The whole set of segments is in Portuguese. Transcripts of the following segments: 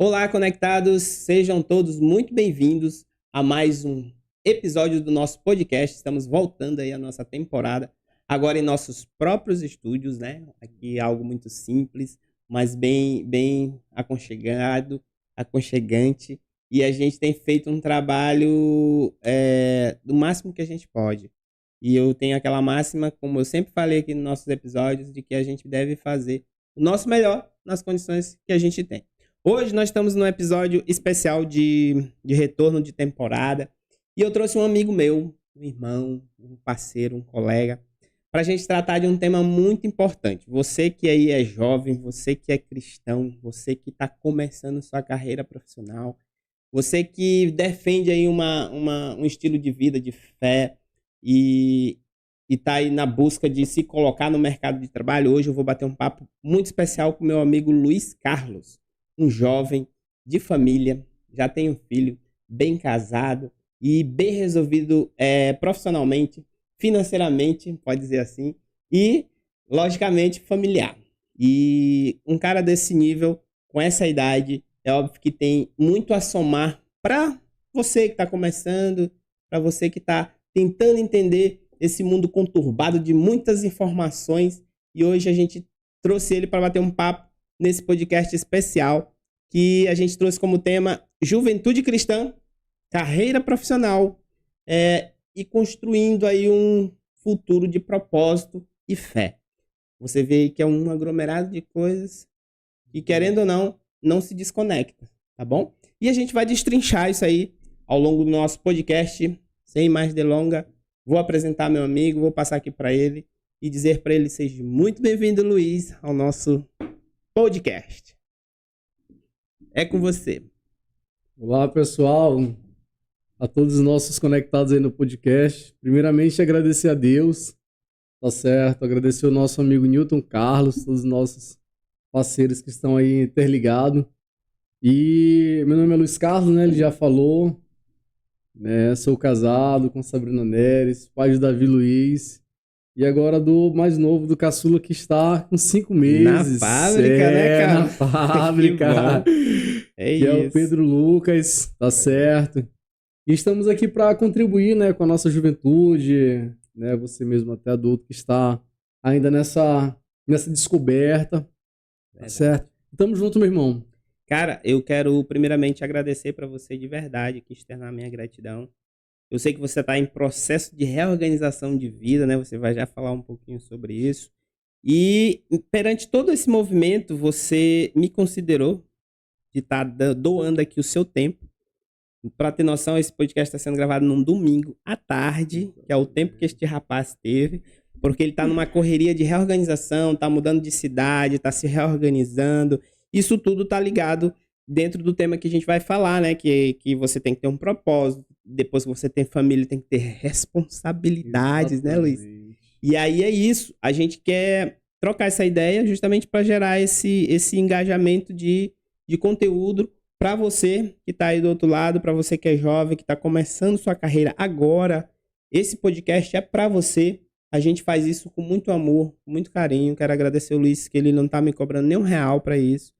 Olá, conectados, sejam todos muito bem-vindos a mais um episódio do nosso podcast. Estamos voltando aí a nossa temporada, agora em nossos próprios estúdios, né? Aqui é algo muito simples, mas bem aconchegado, aconchegante. E a gente tem feito um trabalho do máximo que a gente pode. E eu tenho aquela máxima, como eu sempre falei aqui nos nossos episódios, de que a gente deve fazer o nosso melhor nas condições que a gente tem. Hoje nós estamos num episódio especial de retorno de temporada e eu trouxe um amigo meu, um irmão, um parceiro, um colega, para a gente tratar de um tema muito importante. Você que aí é jovem, você que é cristão, você que está começando sua carreira profissional, você que defende aí um estilo de vida de fé e está aí na busca de se colocar no mercado de trabalho. Hoje eu vou bater um papo muito especial com meu amigo Luiz Carlos, um jovem de família, já tem um filho, bem casado e bem resolvido profissionalmente, financeiramente, pode dizer assim, e, logicamente, familiar. E um cara desse nível, com essa idade, é óbvio que tem muito a somar para você que está começando, para você que está tentando entender esse mundo conturbado de muitas informações. E hoje a gente trouxe ele para bater um papo nesse podcast especial que a gente trouxe como tema Juventude Cristã, Carreira Profissional e construindo aí um futuro de propósito e fé. Você vê que é um aglomerado de coisas que, querendo ou não se desconecta, tá bom? E a gente vai destrinchar isso aí ao longo do nosso podcast, sem mais delonga. Vou apresentar meu amigo, vou passar aqui para ele e dizer para ele: seja muito bem-vindo, Luiz, ao nosso podcast. É com você. Olá, pessoal, a todos os nossos conectados aí no podcast. Primeiramente, agradecer a Deus, tá certo? Agradecer ao nosso amigo Newton Carlos, todos os nossos parceiros que estão aí interligados. E meu nome é Luiz Carlos, né? Ele já falou, né? Sou casado com Sabrina Neres, pai de Davi Luiz. E agora do mais novo, do caçula, que está com 5 meses. Na fábrica, né, cara? Na fábrica. Que é o Pedro Lucas, tá certo? E estamos aqui para contribuir, né, com a nossa juventude, né? Você mesmo, até adulto, que está ainda nessa descoberta, tá certo? Tamo junto, meu irmão. Cara, eu quero primeiramente agradecer para você de verdade, aqui externar minha gratidão. Eu sei que você está em processo de reorganização de vida, né? Você vai já falar um pouquinho sobre isso. E perante todo esse movimento, você me considerou de estar doando aqui o seu tempo. Para ter noção, esse podcast está sendo gravado num domingo à tarde, que é o tempo que este rapaz teve, porque ele está numa correria de reorganização, está mudando de cidade, está se reorganizando. Isso tudo está ligado dentro do tema que a gente vai falar, né? Que você tem que ter um propósito. Depois que você tem família, tem que ter responsabilidades, Exatamente. né, Luiz? E aí é isso. A gente quer trocar essa ideia justamente para gerar esse engajamento de conteúdo para você que está aí do outro lado, para você que é jovem, que está começando sua carreira agora. Esse podcast é para você. A gente faz isso com muito amor, com muito carinho. Quero agradecer o Luiz, que ele não está me cobrando nem R$1 para isso.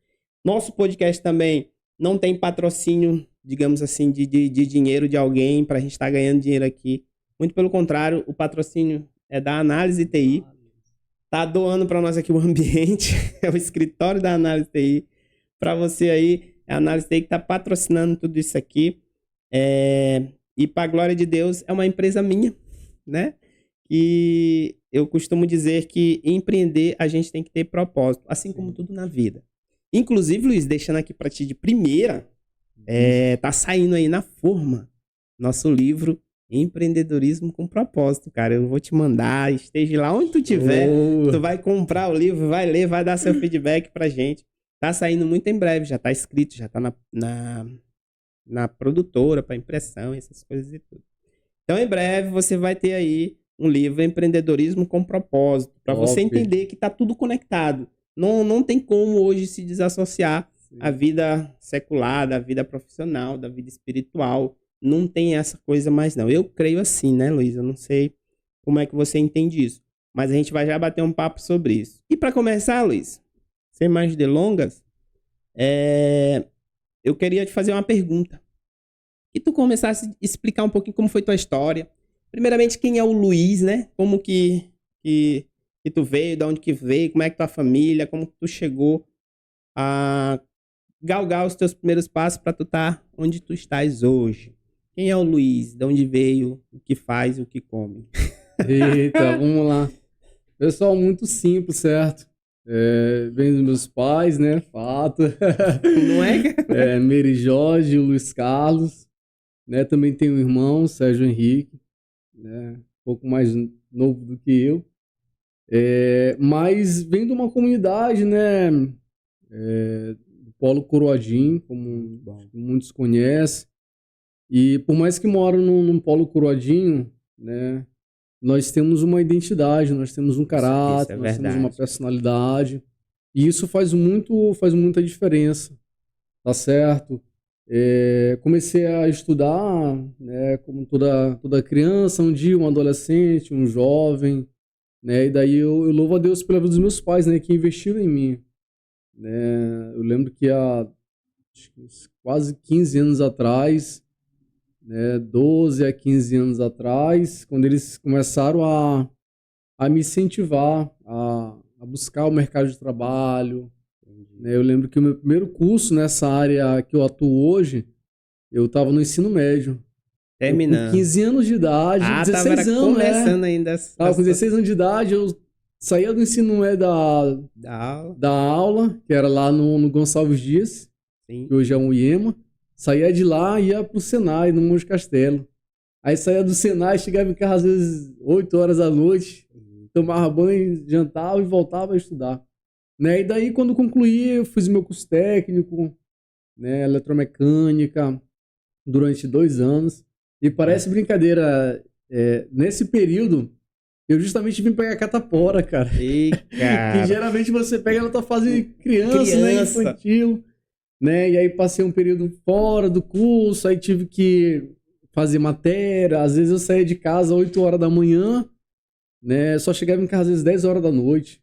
Nosso podcast também não tem patrocínio, digamos assim, de dinheiro de alguém para a gente estar ganhando dinheiro aqui. Muito pelo contrário, o patrocínio é da Análise TI. Tá doando para nós aqui o ambiente, é o escritório da Análise TI. Para você aí, a Análise TI que está patrocinando tudo isso aqui. E para a glória de Deus, é uma empresa minha, né? E eu costumo dizer que empreender a gente tem que ter propósito, assim como tudo na vida. Inclusive, Luiz, deixando aqui para ti de primeira, tá saindo aí na Forma nosso livro Empreendedorismo com Propósito, cara. Eu vou te mandar, esteja lá onde tu estiver, tu vai comprar o livro, vai ler, vai dar seu feedback pra gente. Tá saindo muito em breve, já tá escrito, já tá na produtora para impressão, essas coisas e tudo. Então, em breve, você vai ter aí um livro Empreendedorismo com Propósito, para você entender que tá tudo conectado. Não tem como hoje se desassociar a vida secular, da vida profissional, da vida espiritual. Não tem essa coisa mais, não. Eu creio assim, né, Luiz? Eu não sei como é que você entende isso. Mas a gente vai já bater um papo sobre isso. E para começar, Luiz, sem mais delongas, eu queria te fazer uma pergunta. Que tu começasse a explicar um pouquinho como foi tua história. Primeiramente, quem é o Luiz, né? Como que tu veio, de onde que veio, como é que tua família, como que tu chegou a galgar os teus primeiros passos para tu estar onde tu estás hoje. Quem é o Luiz? De onde veio? O que faz? O que come? Eita, vamos lá. Pessoal, muito simples, certo? Vem dos meus pais, né? Fato. Não é? Meire Jorge, o Luiz Carlos, né? Também tenho um irmão, Sérgio Henrique, né? Um pouco mais novo do que eu. Mas vem de uma comunidade, né? Do Polo Coroadinho, como muitos conhecem. E por mais que moro num Polo Coroadinho, né? Nós temos uma identidade, nós temos um caráter, nós temos uma personalidade. E isso faz muita diferença, tá certo? Comecei a estudar, né, como toda criança, um dia, um adolescente, um jovem, né? E daí eu louvo a Deus pela vida dos meus pais, né, que investiram em mim, né? Eu lembro que há quase 15 anos atrás, né, 12 a 15 anos atrás, quando eles começaram a me incentivar a buscar o mercado de trabalho, né? Eu lembro que o meu primeiro curso nessa área que eu atuo hoje, eu estava no ensino médio. Terminando. Com 15 anos de idade, 16 anos, começando ainda. Tava com 16 anos de idade, eu saía do ensino médio da aula, que era lá no Gonçalves Dias, sim, que hoje é um IEMA. Saía de lá e ia pro Senai, no Monte Castelo. Aí saía do Senai, chegava em casa às vezes 8 horas da noite, tomava banho, jantava e voltava a estudar. Né? E daí, quando concluí, eu fiz meu curso técnico, né, eletromecânica, durante 2 anos. E parece brincadeira, nesse período, eu justamente vim pegar catapora, cara. E, cara. Que geralmente você pega na tua fase criança, né, infantil. Né? E aí passei um período fora do curso, aí tive que fazer matéria. Às vezes eu saía de casa às 8 horas da manhã, né? Só chegava em casa às vezes 10 horas da noite.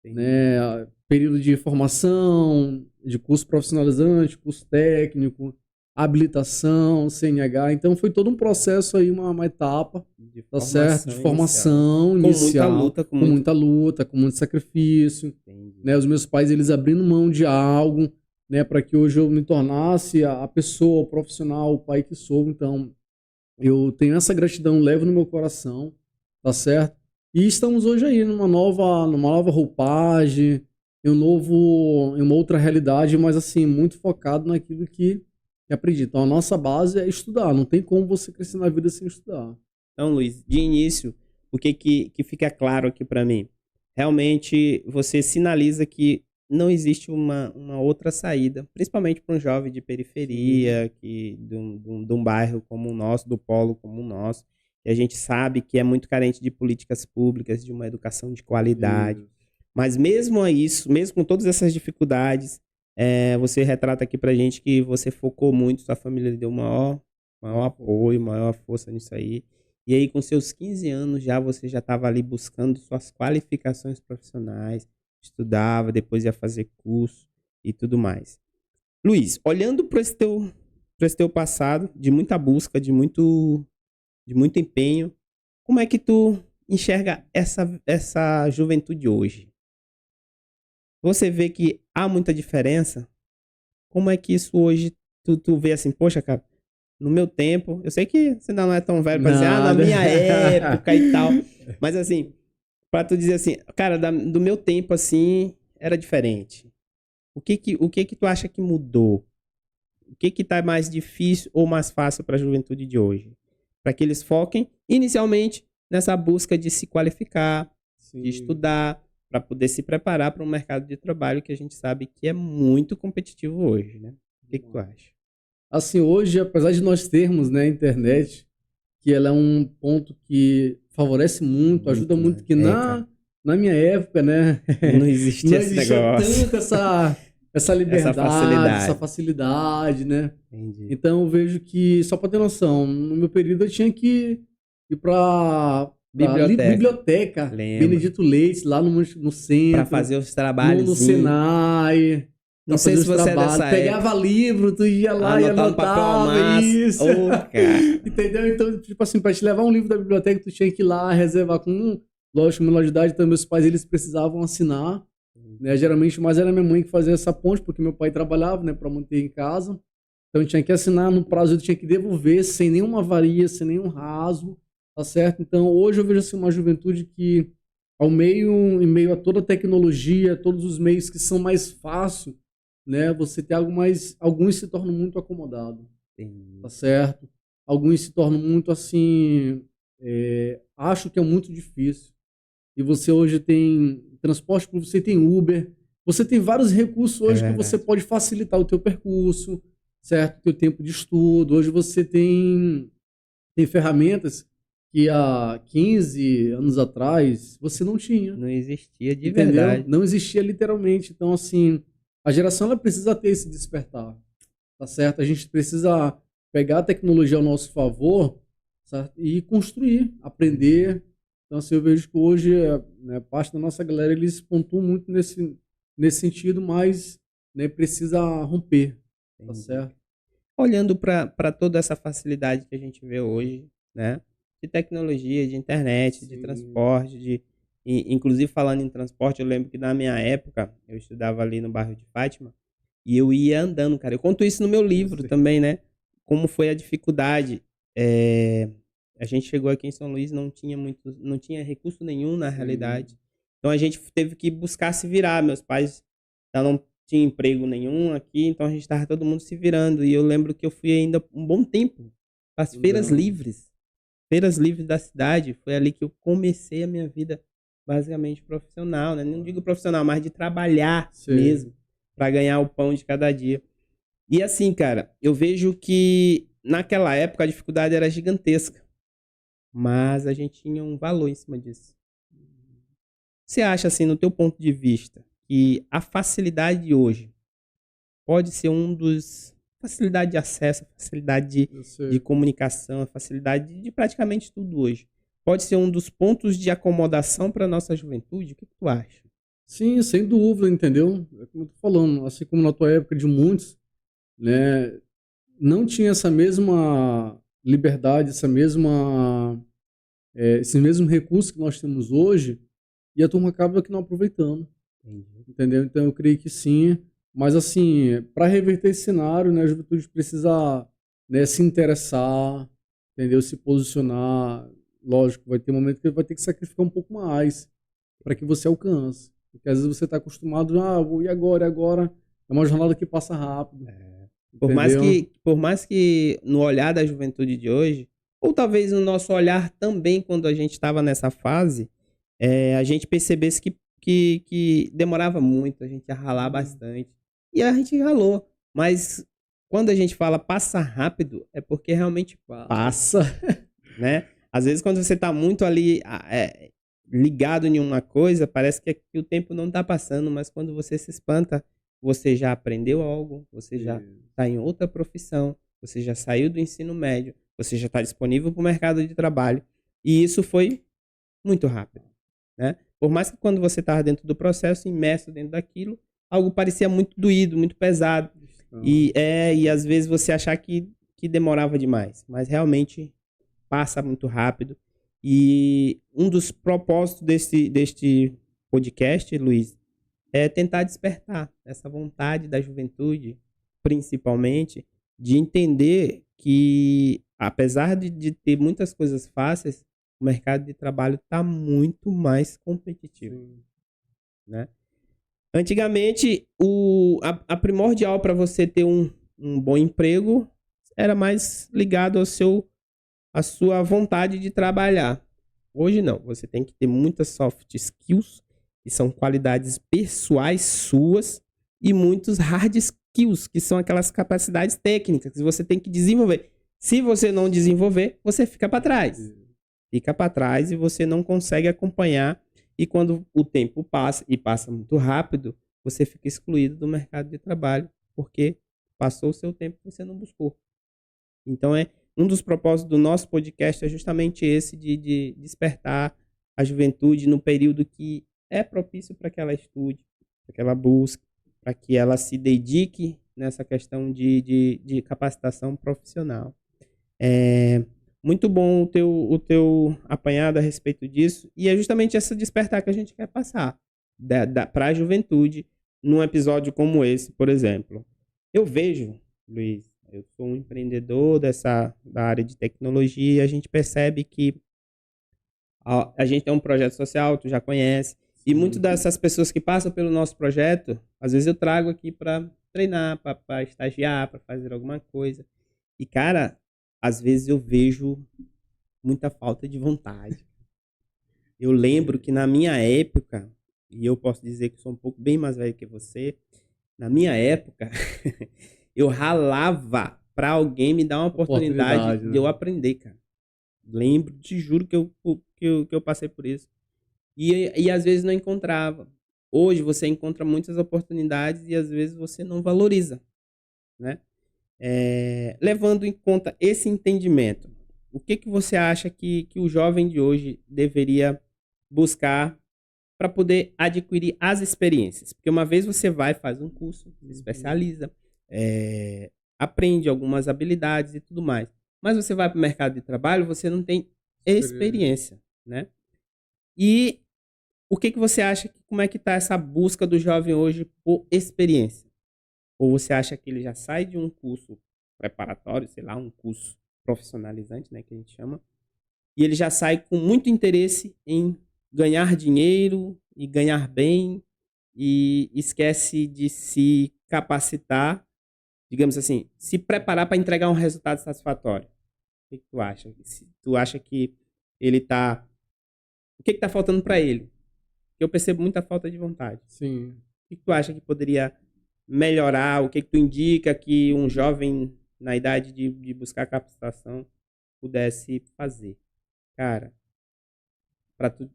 Né? Período de formação, de curso profissionalizante, curso técnico, habilitação, CNH. Então foi todo um processo aí, uma etapa, tá certo? De formação inicial. Com muita luta, com muito sacrifício. Né? Os meus pais, eles abrindo mão de algo, né, para que hoje eu me tornasse a pessoa, o profissional, o pai que sou. Então, eu tenho essa gratidão, levo no meu coração, tá certo? E estamos hoje aí numa nova roupagem, em uma outra realidade, mas assim, muito focado naquilo que aprendi. Então, a nossa base é estudar, não tem como você crescer na vida sem estudar. Então, Luiz, de início, o que fica claro aqui para mim? Realmente, você sinaliza que não existe uma outra saída, principalmente para um jovem de periferia, de um bairro como o nosso, do polo como o nosso, e a gente sabe que é muito carente de políticas públicas, de uma educação de qualidade. Mas mesmo a isso, mesmo com todas essas dificuldades, você retrata aqui pra gente que você focou muito, sua família lhe deu maior apoio, maior força nisso aí. E aí, com seus 15 anos, você já estava ali buscando suas qualificações profissionais, estudava, depois ia fazer curso e tudo mais. Luiz, olhando para esse teu passado, de muita busca, de muito empenho, como é que tu enxerga essa juventude hoje? Você vê que há muita diferença? Como é que isso hoje, tu vê assim, poxa, cara, no meu tempo, eu sei que você ainda não é tão velho para dizer, na minha época e tal, mas assim, para tu dizer assim, cara, do meu tempo assim, era diferente. O que que tu acha que mudou? O que tá mais difícil ou mais fácil para a juventude de hoje? Para que eles foquem inicialmente nessa busca de se qualificar, de estudar, para poder se preparar para um mercado de trabalho que a gente sabe que é muito competitivo hoje, né? O que tu acha? Assim, hoje, apesar de nós termos, né, a internet, que ela é um ponto que favorece muito, ajuda muito, que na minha época, né, não existia esse negócio. Tanto essa liberdade, essa facilidade, né? Entendi. Então eu vejo que, só para ter noção, no meu período eu tinha que ir para biblioteca Benedito Leite, lá no centro. Para fazer os trabalhos. No Senai. Não sei se você é dessa pegava livro, tu ia lá e anotava isso. Entendeu? Então, tipo assim, para te levar um livro da biblioteca, tu tinha que ir lá reservar com lógico, menor de idade, então meus pais, eles precisavam assinar, né? Geralmente, mas era minha mãe que fazia essa ponte, porque meu pai trabalhava, né, para manter em casa. Então, eu tinha que assinar no prazo, eu tinha que devolver sem nenhuma avaria, sem nenhum rasgo, tá certo? Então, hoje eu vejo assim uma juventude que, em meio a toda a tecnologia, todos os meios que são mais fáceis, né, você tem algo mais, alguns se tornam muito acomodados, tá certo? Alguns se tornam muito assim, acho que é muito difícil. E você hoje tem transporte, você tem Uber, você tem vários recursos hoje que você pode facilitar o teu percurso, certo? O teu tempo de estudo. Hoje você tem ferramentas que há 15 anos atrás você não tinha. Não existia de entendeu? Verdade. Não existia literalmente. Então, assim, a geração ela precisa ter esse despertar, tá certo? A gente precisa pegar a tecnologia ao nosso favor, certo? E construir, aprender. Então, assim, eu vejo que hoje, né, parte da nossa galera, eles pontuam muito nesse sentido, mas, né, precisa romper, tá certo? Olhando para toda essa facilidade que a gente vê hoje, né, de tecnologia, de internet, de transporte, inclusive falando em transporte, eu lembro que na minha época, eu estudava ali no bairro de Fátima, e eu ia andando, cara. Eu conto isso no meu livro também, né, como foi a dificuldade. A gente chegou aqui em São Luís, não tinha recurso nenhum na realidade. Então a gente teve que buscar se virar. Meus pais já não tinham emprego nenhum aqui, então a gente estava todo mundo se virando. E eu lembro que eu fui ainda um bom tempo para as feiras livres da cidade. Foi ali que eu comecei a minha vida basicamente profissional, né? Não digo profissional, mas de trabalhar mesmo para ganhar o pão de cada dia. E assim, cara, eu vejo que naquela época a dificuldade era gigantesca. Mas a gente tinha um valor em cima disso. Você acha, assim, no teu ponto de vista, que a facilidade de hoje pode ser facilidade de acesso, facilidade de comunicação, a facilidade de praticamente tudo hoje, pode ser um dos pontos de acomodação para a nossa juventude? O que tu acha? Sim, sem dúvida, entendeu? É como eu tô falando, assim como na tua época de muitos, né, não tinha essa mesma liberdade, esse mesmo recurso que nós temos hoje, e a turma acaba que não aproveitando. Entendeu? Então eu creio que sim, mas assim, para reverter esse cenário, né, a juventude precisa, né, se interessar, entendeu? Se posicionar. Lógico, vai ter um momento que vai ter que sacrificar um pouco mais para que você alcance. Porque às vezes você está acostumado, e agora? É uma jornada que passa rápido. Por mais que no olhar da juventude de hoje, ou talvez no nosso olhar também quando a gente estava nessa fase, a gente percebesse que demorava muito, a gente ia ralar bastante. E a gente ralou. Mas quando a gente fala passa rápido, é porque realmente passa. Né? Às vezes quando você está muito ali ligado em uma coisa, parece que o tempo não está passando, mas quando você se espanta, você já aprendeu algo, você já está em outra profissão, você já saiu do ensino médio, você já está disponível para o mercado de trabalho. E isso foi muito rápido, né? Por mais que quando você estava dentro do processo, imerso dentro daquilo, algo parecia muito doído, muito pesado. E às vezes você achar que demorava demais, mas realmente passa muito rápido. E um dos propósitos deste podcast, Luiz, é tentar despertar essa vontade da juventude, principalmente, de entender que, apesar de ter muitas coisas fáceis, o mercado de trabalho está muito mais competitivo. Né? Antigamente, a primordial para você ter um bom emprego era mais ligado à sua vontade de trabalhar. Hoje não, você tem que ter muitas soft skills, que são qualidades pessoais suas, e muitos hard skills, que são aquelas capacidades técnicas que você tem que desenvolver. Se você não desenvolver, você fica para trás. Fica para trás e você não consegue acompanhar. E quando o tempo passa, e passa muito rápido, você fica excluído do mercado de trabalho, porque passou o seu tempo e você não buscou. Então, um dos propósitos do nosso podcast é justamente esse, de despertar a juventude no período que é propício para que ela estude, para que ela busque, para que ela se dedique nessa questão de capacitação profissional. Muito bom o teu apanhado a respeito disso, e é justamente essa despertar que a gente quer passar para a juventude num episódio como esse, por exemplo. Eu vejo, Luiz, eu sou um empreendedor da área de tecnologia, e a gente percebe que a gente tem um projeto social, tu já conhece, e muitas dessas pessoas que passam pelo nosso projeto, às vezes eu trago aqui para treinar, para estagiar, para fazer alguma coisa. E, cara, às vezes eu vejo muita falta de vontade. Eu lembro que na minha época, e eu posso dizer que sou um pouco bem mais velho que você, na minha época, eu ralava para alguém me dar uma oportunidade de eu aprender, cara. Lembro, te juro que eu passei por isso. E às vezes não encontrava. Hoje você encontra muitas oportunidades e às vezes você não valoriza, né? Levando em conta esse entendimento, o que você acha que o jovem de hoje deveria buscar para poder adquirir as experiências? Porque uma vez você vai, faz um curso, se especializa, aprende algumas habilidades e tudo mais. Mas você vai para o mercado de trabalho, você não tem experiência, né? E o que você acha, como é que está essa busca do jovem hoje por experiência? Ou você acha que ele já sai de um curso preparatório, sei lá, um curso profissionalizante, né, que a gente chama, e ele já sai com muito interesse em ganhar dinheiro e ganhar bem e esquece de se capacitar, digamos assim, se preparar para entregar um resultado satisfatório? O que tu acha? Tu acha que ele está... O que está faltando para ele? Eu percebo muita falta de vontade. Sim. O que tu acha que poderia melhorar? O que tu indica que um jovem na idade de buscar capacitação pudesse fazer? Cara,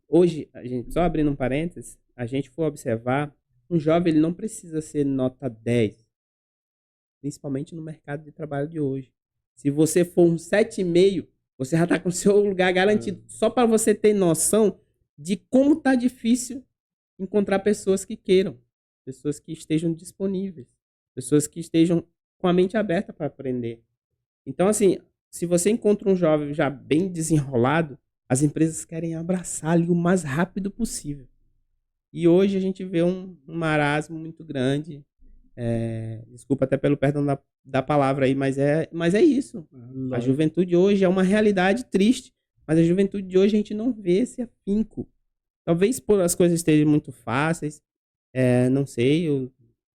hoje, a gente, só abrindo um parênteses, a gente for observar, um jovem ele não precisa ser nota 10, principalmente no mercado de trabalho de hoje. Se você for um 7,5, você já está com o seu lugar garantido. Só para você ter noção de como tá difícil encontrar pessoas que queiram, pessoas que estejam disponíveis, pessoas que estejam com a mente aberta para aprender. Então, assim, se você encontra um jovem já bem desenrolado, as empresas querem abraçá-lo o mais rápido possível. E hoje a gente vê um marasmo muito grande. Desculpa até pelo perdão da palavra aí, mas é isso. A juventude hoje é uma realidade triste, mas a juventude de hoje a gente não vê esse afinco. Talvez por as coisas estejam muito fáceis, não sei,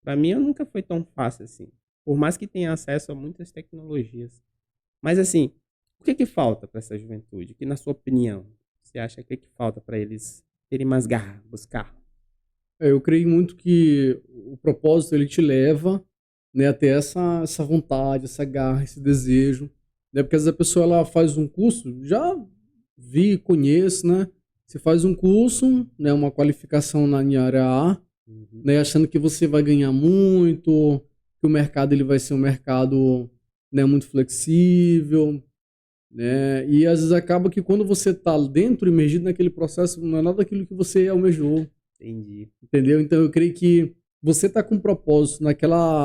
para mim nunca foi tão fácil assim. Por mais que tenha acesso a muitas tecnologias. Mas assim, o que falta para essa juventude? Que na sua opinião, você acha que falta para eles terem mais garra, buscar? Eu creio muito que o propósito ele te leva, né, a ter essa vontade, essa garra, esse desejo, né? Porque às vezes a pessoa ela faz um curso, já conheço, né? Você faz um curso, né, uma qualificação na área A, né, achando que você vai ganhar muito, que o mercado ele vai ser um mercado, né, muito flexível, né? E às vezes acaba que quando você está dentro, imergido naquele processo, não é nada daquilo que você almejou. Entendi. Entendeu? Então eu creio que você tá com um propósito naquele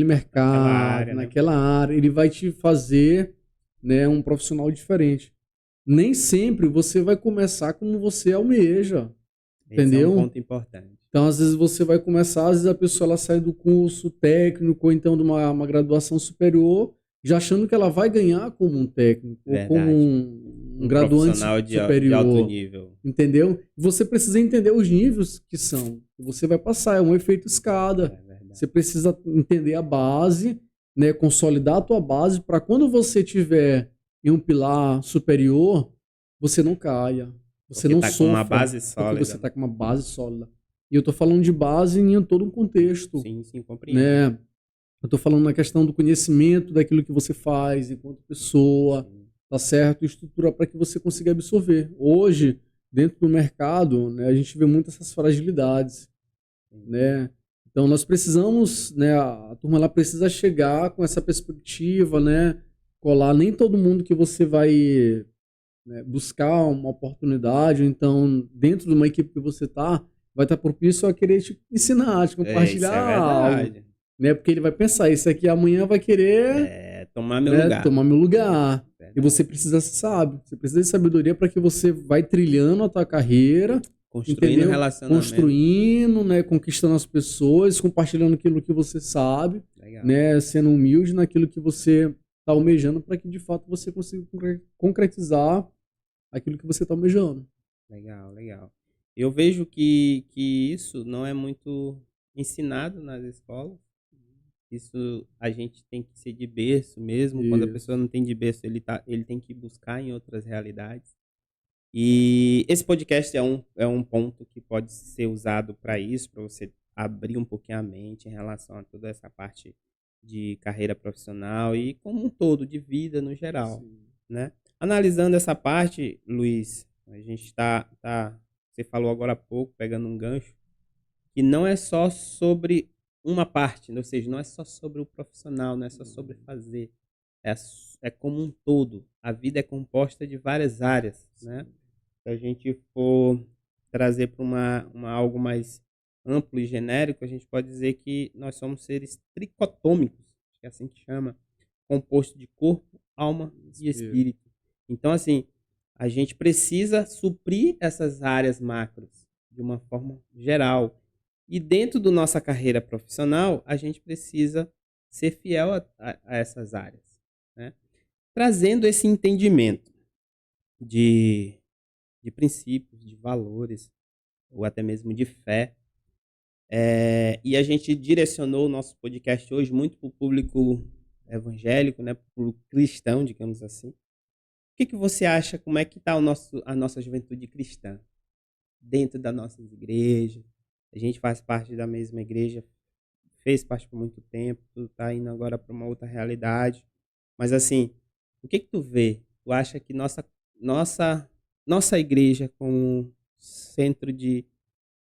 mercado, naquela área, ele vai te fazer, né, um profissional diferente. Nem sempre você vai começar como você almeja. Entendeu? Esse é um ponto importante. Então, às vezes você vai começar, às vezes a pessoa ela sai do curso técnico ou então de uma graduação superior, já achando que ela vai ganhar como um técnico, ou como um graduante superior. De alto nível. Entendeu? Você precisa entender os níveis que são. Você vai passar, é um efeito escada. Você precisa entender a base, né, consolidar a tua base, para quando você tiver em um pilar superior, você não caia. Você porque não tá sofra. Com uma base sólida. Porque você está com uma base sólida. E eu estou falando de base em todo um contexto. Sim, compreendo. Né? Eu estou falando na questão do conhecimento daquilo que você faz enquanto pessoa, tá certo? Estrutura para que você consiga absorver. Hoje, dentro do mercado, né, a gente vê muitas essas fragilidades, né? Então nós precisamos, né, a turma ela precisa chegar com essa perspectiva, né, colar. Nem todo mundo que você vai, né, buscar uma oportunidade, ou então dentro de uma equipe que você tá, vai estar propício a querer te ensinar, te Isso compartilhar é algo, verdade. né? Porque ele vai pensar, esse aqui amanhã vai querer, Tomar meu né, lugar. tomar meu lugar. E Verdade. você precisa ser sábio, você precisa de sabedoria para que você vai trilhando a tua carreira, Construindo entendeu? relacionamento. Construindo, né, conquistando as pessoas, compartilhando aquilo que você sabe, Legal. né, sendo humilde naquilo que você está almejando para que de fato você consiga concretizar aquilo que você está almejando. Legal, legal. Eu vejo que isso não é muito ensinado nas escolas. Isso a gente tem que ser de berço mesmo. Quando a pessoa Isso. não tem de berço, ele tem que buscar em outras realidades. E esse podcast é um ponto que pode ser usado para isso, para você abrir um pouquinho a mente em relação a toda essa parte de carreira profissional e como um todo, de vida no geral, Sim. né? Analisando essa parte, Luiz, a gente você falou agora há pouco, pegando um gancho, que não é só sobre uma parte, ou seja, não é só sobre o profissional, não é só sobre fazer, é como um todo. A vida é composta de várias áreas, né? Se a gente for trazer para algo mais amplo e genérico, a gente pode dizer que nós somos seres tricotômicos, acho que é assim que chama, composto de corpo, alma e espírito. Então, assim, a gente precisa suprir essas áreas macros de uma forma geral. E dentro da nossa carreira profissional, a gente precisa ser fiel a essas áreas, né? Trazendo esse entendimento de princípios, de valores, ou até mesmo de fé. E a gente direcionou o nosso podcast hoje muito para o público evangélico, né, para o cristão, digamos assim. O que você acha, como é que está a nossa juventude cristã dentro das nossas igrejas? A gente faz parte da mesma igreja, fez parte por muito tempo, tu está indo agora para uma outra realidade. Mas assim, o que tu vê? Tu acha que nossa igreja como centro de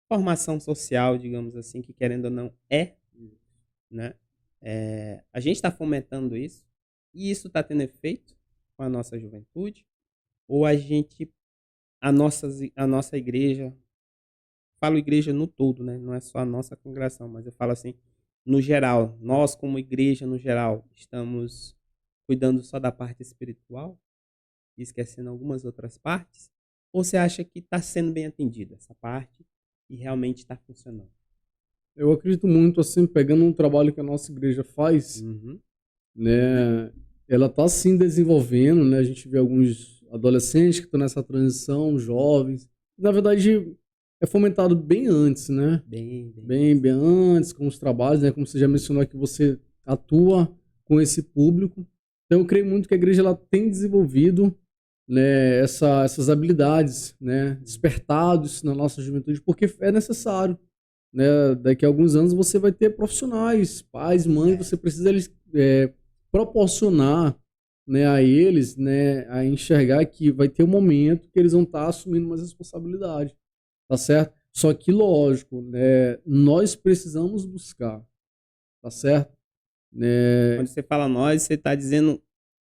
formação social, digamos assim, que querendo ou não né? A gente está fomentando isso e isso está tendo efeito com a nossa juventude? Ou a nossa igreja, falo igreja no todo, né? Não é só a nossa congregação, mas eu falo assim, no geral, nós como igreja no geral, estamos cuidando só da parte espiritual e esquecendo algumas outras partes? Ou você acha que está sendo bem atendida essa parte e realmente está funcionando? Eu acredito muito, assim, pegando um trabalho que a nossa igreja faz, Uhum. né, ela está sim desenvolvendo, né, a gente vê alguns adolescentes que estão nessa transição, jovens, na verdade é fomentado bem antes, né, bem antes, com os trabalhos, né, como você já mencionou que você atua com esse público, então eu creio muito que a igreja ela tem desenvolvido, né, essas habilidades, né, despertado isso na nossa juventude, porque é necessário, né? Daqui a alguns anos você vai ter profissionais, pais, mães, você precisa proporcionar, né, a eles, né, a enxergar que vai ter um momento que eles vão estar assumindo mais responsabilidade, tá certo? Só que, lógico, né, nós precisamos buscar, tá certo? Né, Quando você fala nós, você está dizendo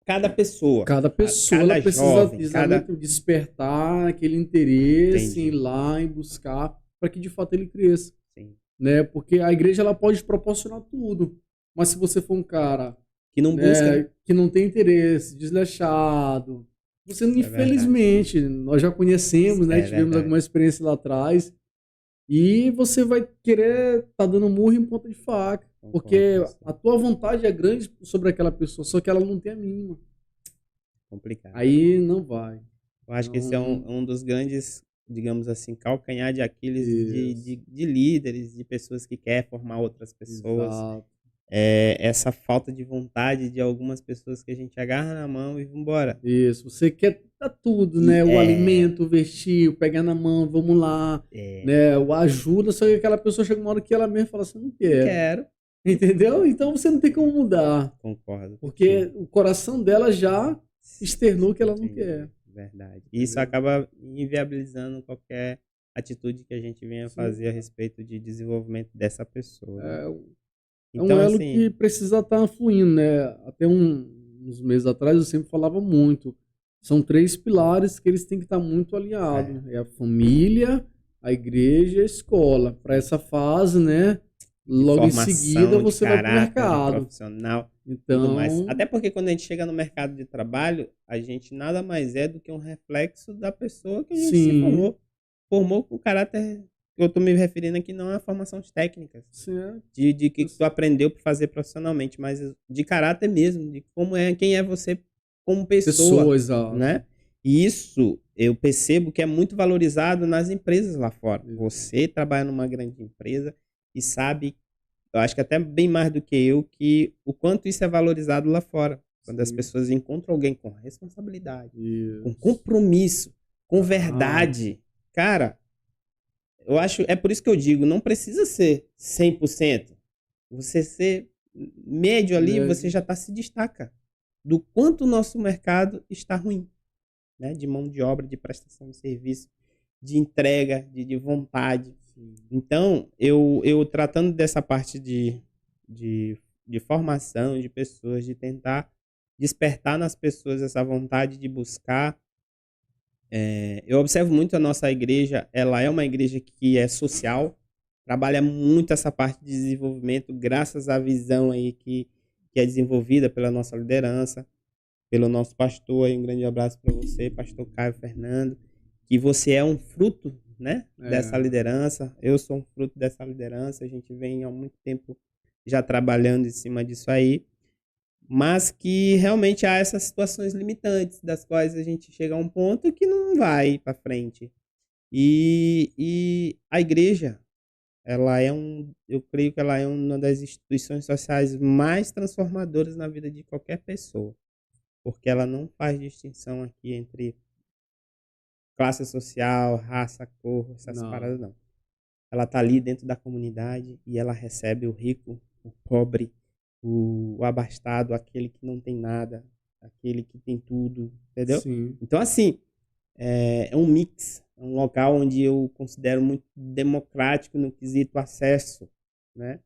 cada pessoa, cada pessoa cada ela precisa jovem, exatamente despertar aquele interesse em Entendi. ir lá e buscar para que de fato ele cresça. Sim. Né? Porque a igreja ela pode proporcionar tudo, mas se você for um cara Que não busca, né? que não tem interesse, desleixado, você Isso é infelizmente nós já conhecemos, né? É Tivemos verdade. alguma experiência lá atrás e você vai querer tá dando murro em ponta de faca, porque Concordo com você. a tua vontade é grande sobre aquela pessoa, só que ela não tem a mínima. Complicado. Aí não vai. Eu acho que esse é um dos grandes, digamos assim, calcanhar de Aquiles Isso. de líderes, de pessoas que querem formar outras pessoas. Exato. Essa falta de vontade de algumas pessoas que a gente agarra na mão e vambora. Isso, você quer dar tudo, né? O alimento, o vestir, pegar na mão, vamos lá, né? O ajuda, só que aquela pessoa chega uma hora que ela mesma fala assim, não quero. Entendeu? Então você não tem como mudar. Concordo. Porque o coração dela já externou que ela não quer. Verdade. Isso acaba inviabilizando qualquer atitude que a gente venha fazer a respeito de desenvolvimento dessa pessoa. Né? É um elo que precisa estar fluindo, né? Até uns meses atrás eu sempre falava muito. São 3 pilares que eles têm que estar muito alinhados. É a família, a igreja e a escola. Para essa fase, né? Logo em seguida de você vai para o caráter, de mercado. profissional, tudo mais. Então, Até porque quando a gente chega no mercado de trabalho, a gente nada mais é do que um reflexo da pessoa que a gente se sim, formou com caráter. Eu estou me referindo aqui não a formações técnicas, certo. de que tu aprendeu para fazer profissionalmente, mas de caráter mesmo, de como é, quem é você como pessoa, Pessoa, exato. né? E isso eu percebo que é muito valorizado nas empresas lá fora. Você trabalha numa grande empresa e sabe, eu acho que até bem mais do que eu, que o quanto isso é valorizado lá fora. Quando as Sim. pessoas encontram alguém com responsabilidade, com Isso. compromisso, com Ah, verdade. Cara, eu acho, é por isso que eu digo, não precisa ser 100%. Você ser médio ali, você médio. já tá, se destaca do quanto o nosso mercado está ruim, né? De mão de obra, de prestação de serviço, de entrega, de vontade. Sim. Então, eu tratando dessa parte de formação de pessoas, de tentar despertar nas pessoas essa vontade de buscar. Eu observo muito a nossa igreja, ela é uma igreja que é social, trabalha muito essa parte de desenvolvimento, graças à visão aí que é desenvolvida pela nossa liderança, pelo nosso pastor. Aí um grande abraço para você, pastor Caio Fernando, que você é um fruto, né, dessa liderança. Eu sou um fruto dessa liderança. A gente vem há muito tempo já trabalhando em cima disso aí, mas que realmente há essas situações limitantes, das quais a gente chega a um ponto que não vai para frente. E a igreja, eu creio que ela é uma das instituições sociais mais transformadoras na vida de qualquer pessoa, porque ela não faz distinção aqui entre classe social, raça, cor, essas paradas Não. não. Ela tá ali dentro da comunidade e ela recebe o rico, o pobre, o abastado, aquele que não tem nada, aquele que tem tudo, entendeu? Sim. Então, assim, é um mix, é um local onde eu considero muito democrático no quesito acesso, né?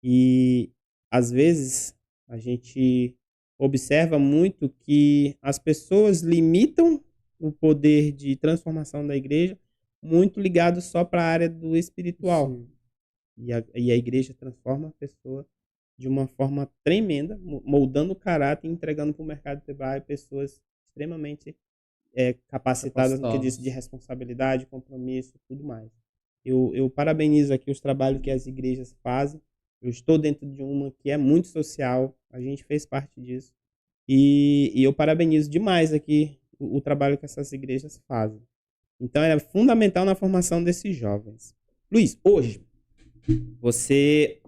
E, às vezes, a gente observa muito que as pessoas limitam o poder de transformação da igreja muito ligado só para a área do espiritual. Sim. E a igreja transforma a pessoa de uma forma tremenda, moldando o caráter e entregando para o mercado de trabalho pessoas extremamente capacitadas no que diz de Capacitados. responsabilidade, compromisso e tudo mais. Eu parabenizo aqui os trabalhos que as igrejas fazem. Eu estou dentro de uma que é muito social, a gente fez parte disso. E eu parabenizo demais aqui o trabalho que essas igrejas fazem. Então, é fundamental na formação desses jovens. Luiz, hoje, você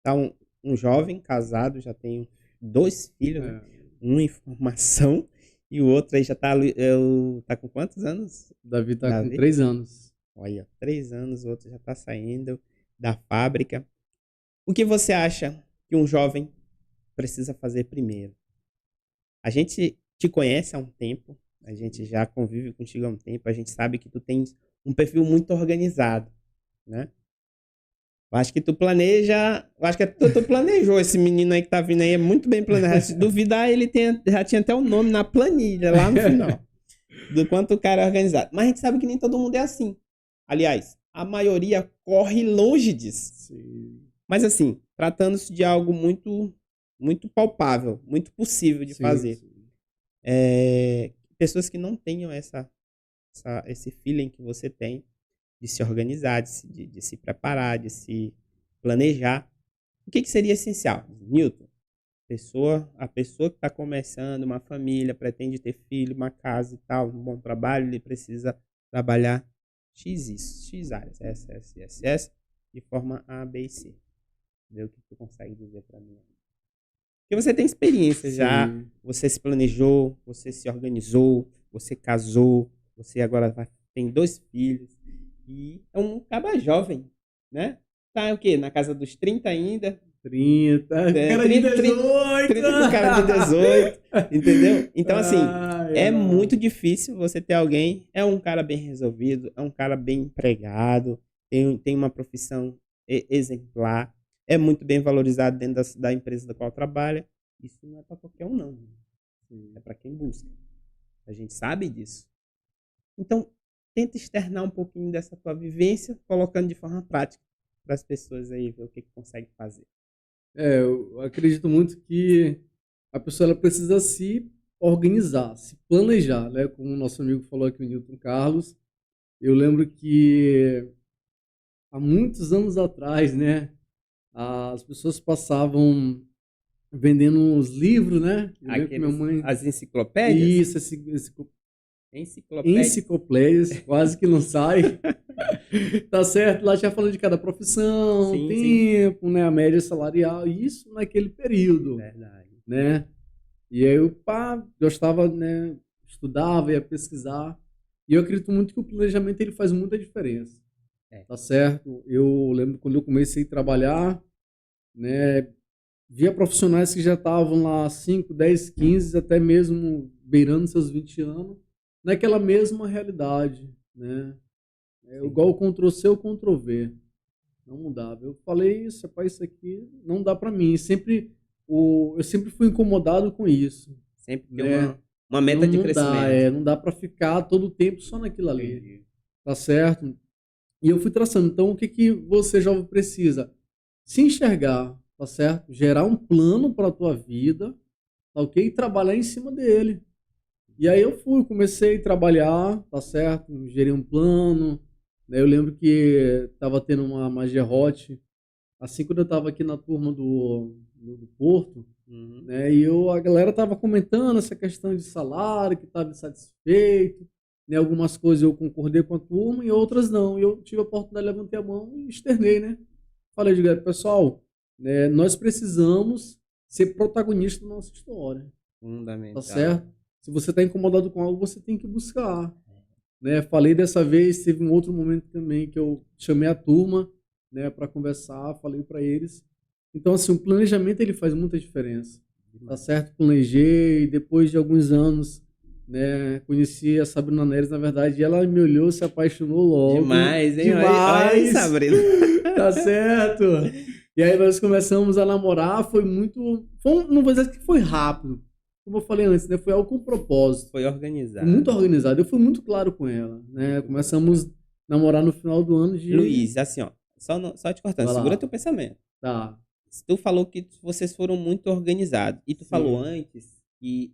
tá um jovem casado, já tem 2 filhos, né? Um em formação e o outro aí já tá com quantos anos? Davi tá com Davi? 3 anos. Olha, 3 anos, o outro já tá saindo da fábrica. O que você acha que um jovem precisa fazer primeiro? A gente te conhece há um tempo, a gente já convive contigo há um tempo, a gente sabe que tu tens um perfil muito organizado, né? Eu acho que tu planeja, eu acho que tu planejou esse menino aí que tá vindo aí, é muito bem planejado. Se duvidar, ele já tinha até o nome na planilha, lá no final, do quanto o cara é organizado. Mas a gente sabe que nem todo mundo é assim. Aliás, a maioria corre longe disso. Sim. Mas assim, tratando-se de algo muito, muito palpável, muito possível de fazer. Sim. Pessoas que não tenham esse feeling que você tem de se organizar, de se preparar, de se planejar. O que seria essencial? Newton, a pessoa que está começando uma família, pretende ter filho, uma casa e tal, um bom trabalho, ele precisa trabalhar X áreas, S, de forma A, B e C. Vê o que tu consegue dizer para mim. Porque você tem experiência já, Sim. você se planejou, você se organizou, você casou, você agora tem 2 filhos e é um cara jovem, né? Tá o quê? Na casa dos 30 ainda. 30. Cara de 18! 30 com cara de 18, entendeu? Então, assim, Ai, é muito amado. difícil você ter alguém, é um cara bem resolvido, é um cara bem empregado, tem uma profissão exemplar, é muito bem valorizado dentro da empresa da qual trabalha. Isso não é para qualquer um, não. É para quem busca. A gente sabe disso. Então, tenta externar um pouquinho dessa tua vivência, colocando de forma prática para as pessoas aí ver o que consegue fazer. Eu acredito muito que a pessoa ela precisa se organizar, se planejar, né? Como o nosso amigo falou aqui, o Newton Carlos. Eu lembro que há muitos anos atrás, né? As pessoas passavam vendendo os livros, né? Eu lembro que minha mãe... As enciclopédias? Isso, Enciclopédias. enciclopédias, quase que não sai. Tá certo? Lá já falando de cada profissão, Sim, tempo, né? A média salarial, isso naquele período. Verdade. Né? E aí eu gostava, né? Estudava, ia pesquisar. E eu acredito muito que o planejamento ele faz muita diferença. Tá certo? Eu lembro quando eu comecei a trabalhar, né? Via profissionais que já estavam lá 5, 10, 15, até mesmo beirando seus 20 anos, naquela mesma realidade, né? Igual o Ctrl-C ou Ctrl-V. Não mudava. Eu falei, rapaz, isso aqui não dá para mim. Eu sempre fui incomodado com isso. Sempre tem uma meta de crescimento. Não dá para ficar todo o tempo só naquilo ali. Entendi. Tá certo? E eu fui traçando. Então, o que você, jovem, precisa? Se enxergar, tá certo? Gerar um plano para a tua vida, tá ok? E trabalhar em cima dele. E aí eu comecei a trabalhar, tá certo? Gerei um plano. Eu lembro que estava tendo uma magia hot, assim, quando eu estava aqui na turma do Porto, né? E a galera estava comentando essa questão de salário, que estava insatisfeito, né? Algumas coisas eu concordei com a turma e outras não. E eu tive a oportunidade, levantei a mão e externei, né? Falei, pessoal, né, nós precisamos ser protagonistas da nossa história. Fundamental. Tá certo? Se você está incomodado com algo, você tem que buscar. Né? Falei dessa vez, teve um outro momento também que eu chamei a turma, né, para conversar, falei para eles. Então, assim, o planejamento ele faz muita diferença. Tá certo? Planejei, depois de alguns anos, né, conheci a Sabrina Neres, na verdade, e ela me olhou, se apaixonou logo. Demais, hein? Demais! Olha aí, Sabrina. Tá certo? E aí nós começamos a namorar, não vou dizer que foi rápido, como eu falei antes, né? Foi algo com propósito. Foi organizado. Muito organizado. Eu fui muito claro com ela, né? Começamos a namorar no final do ano de... Luiz, assim, ó, só te cortando, segura teu pensamento. Tá. Tu falou que vocês foram muito organizados. E tu falou antes que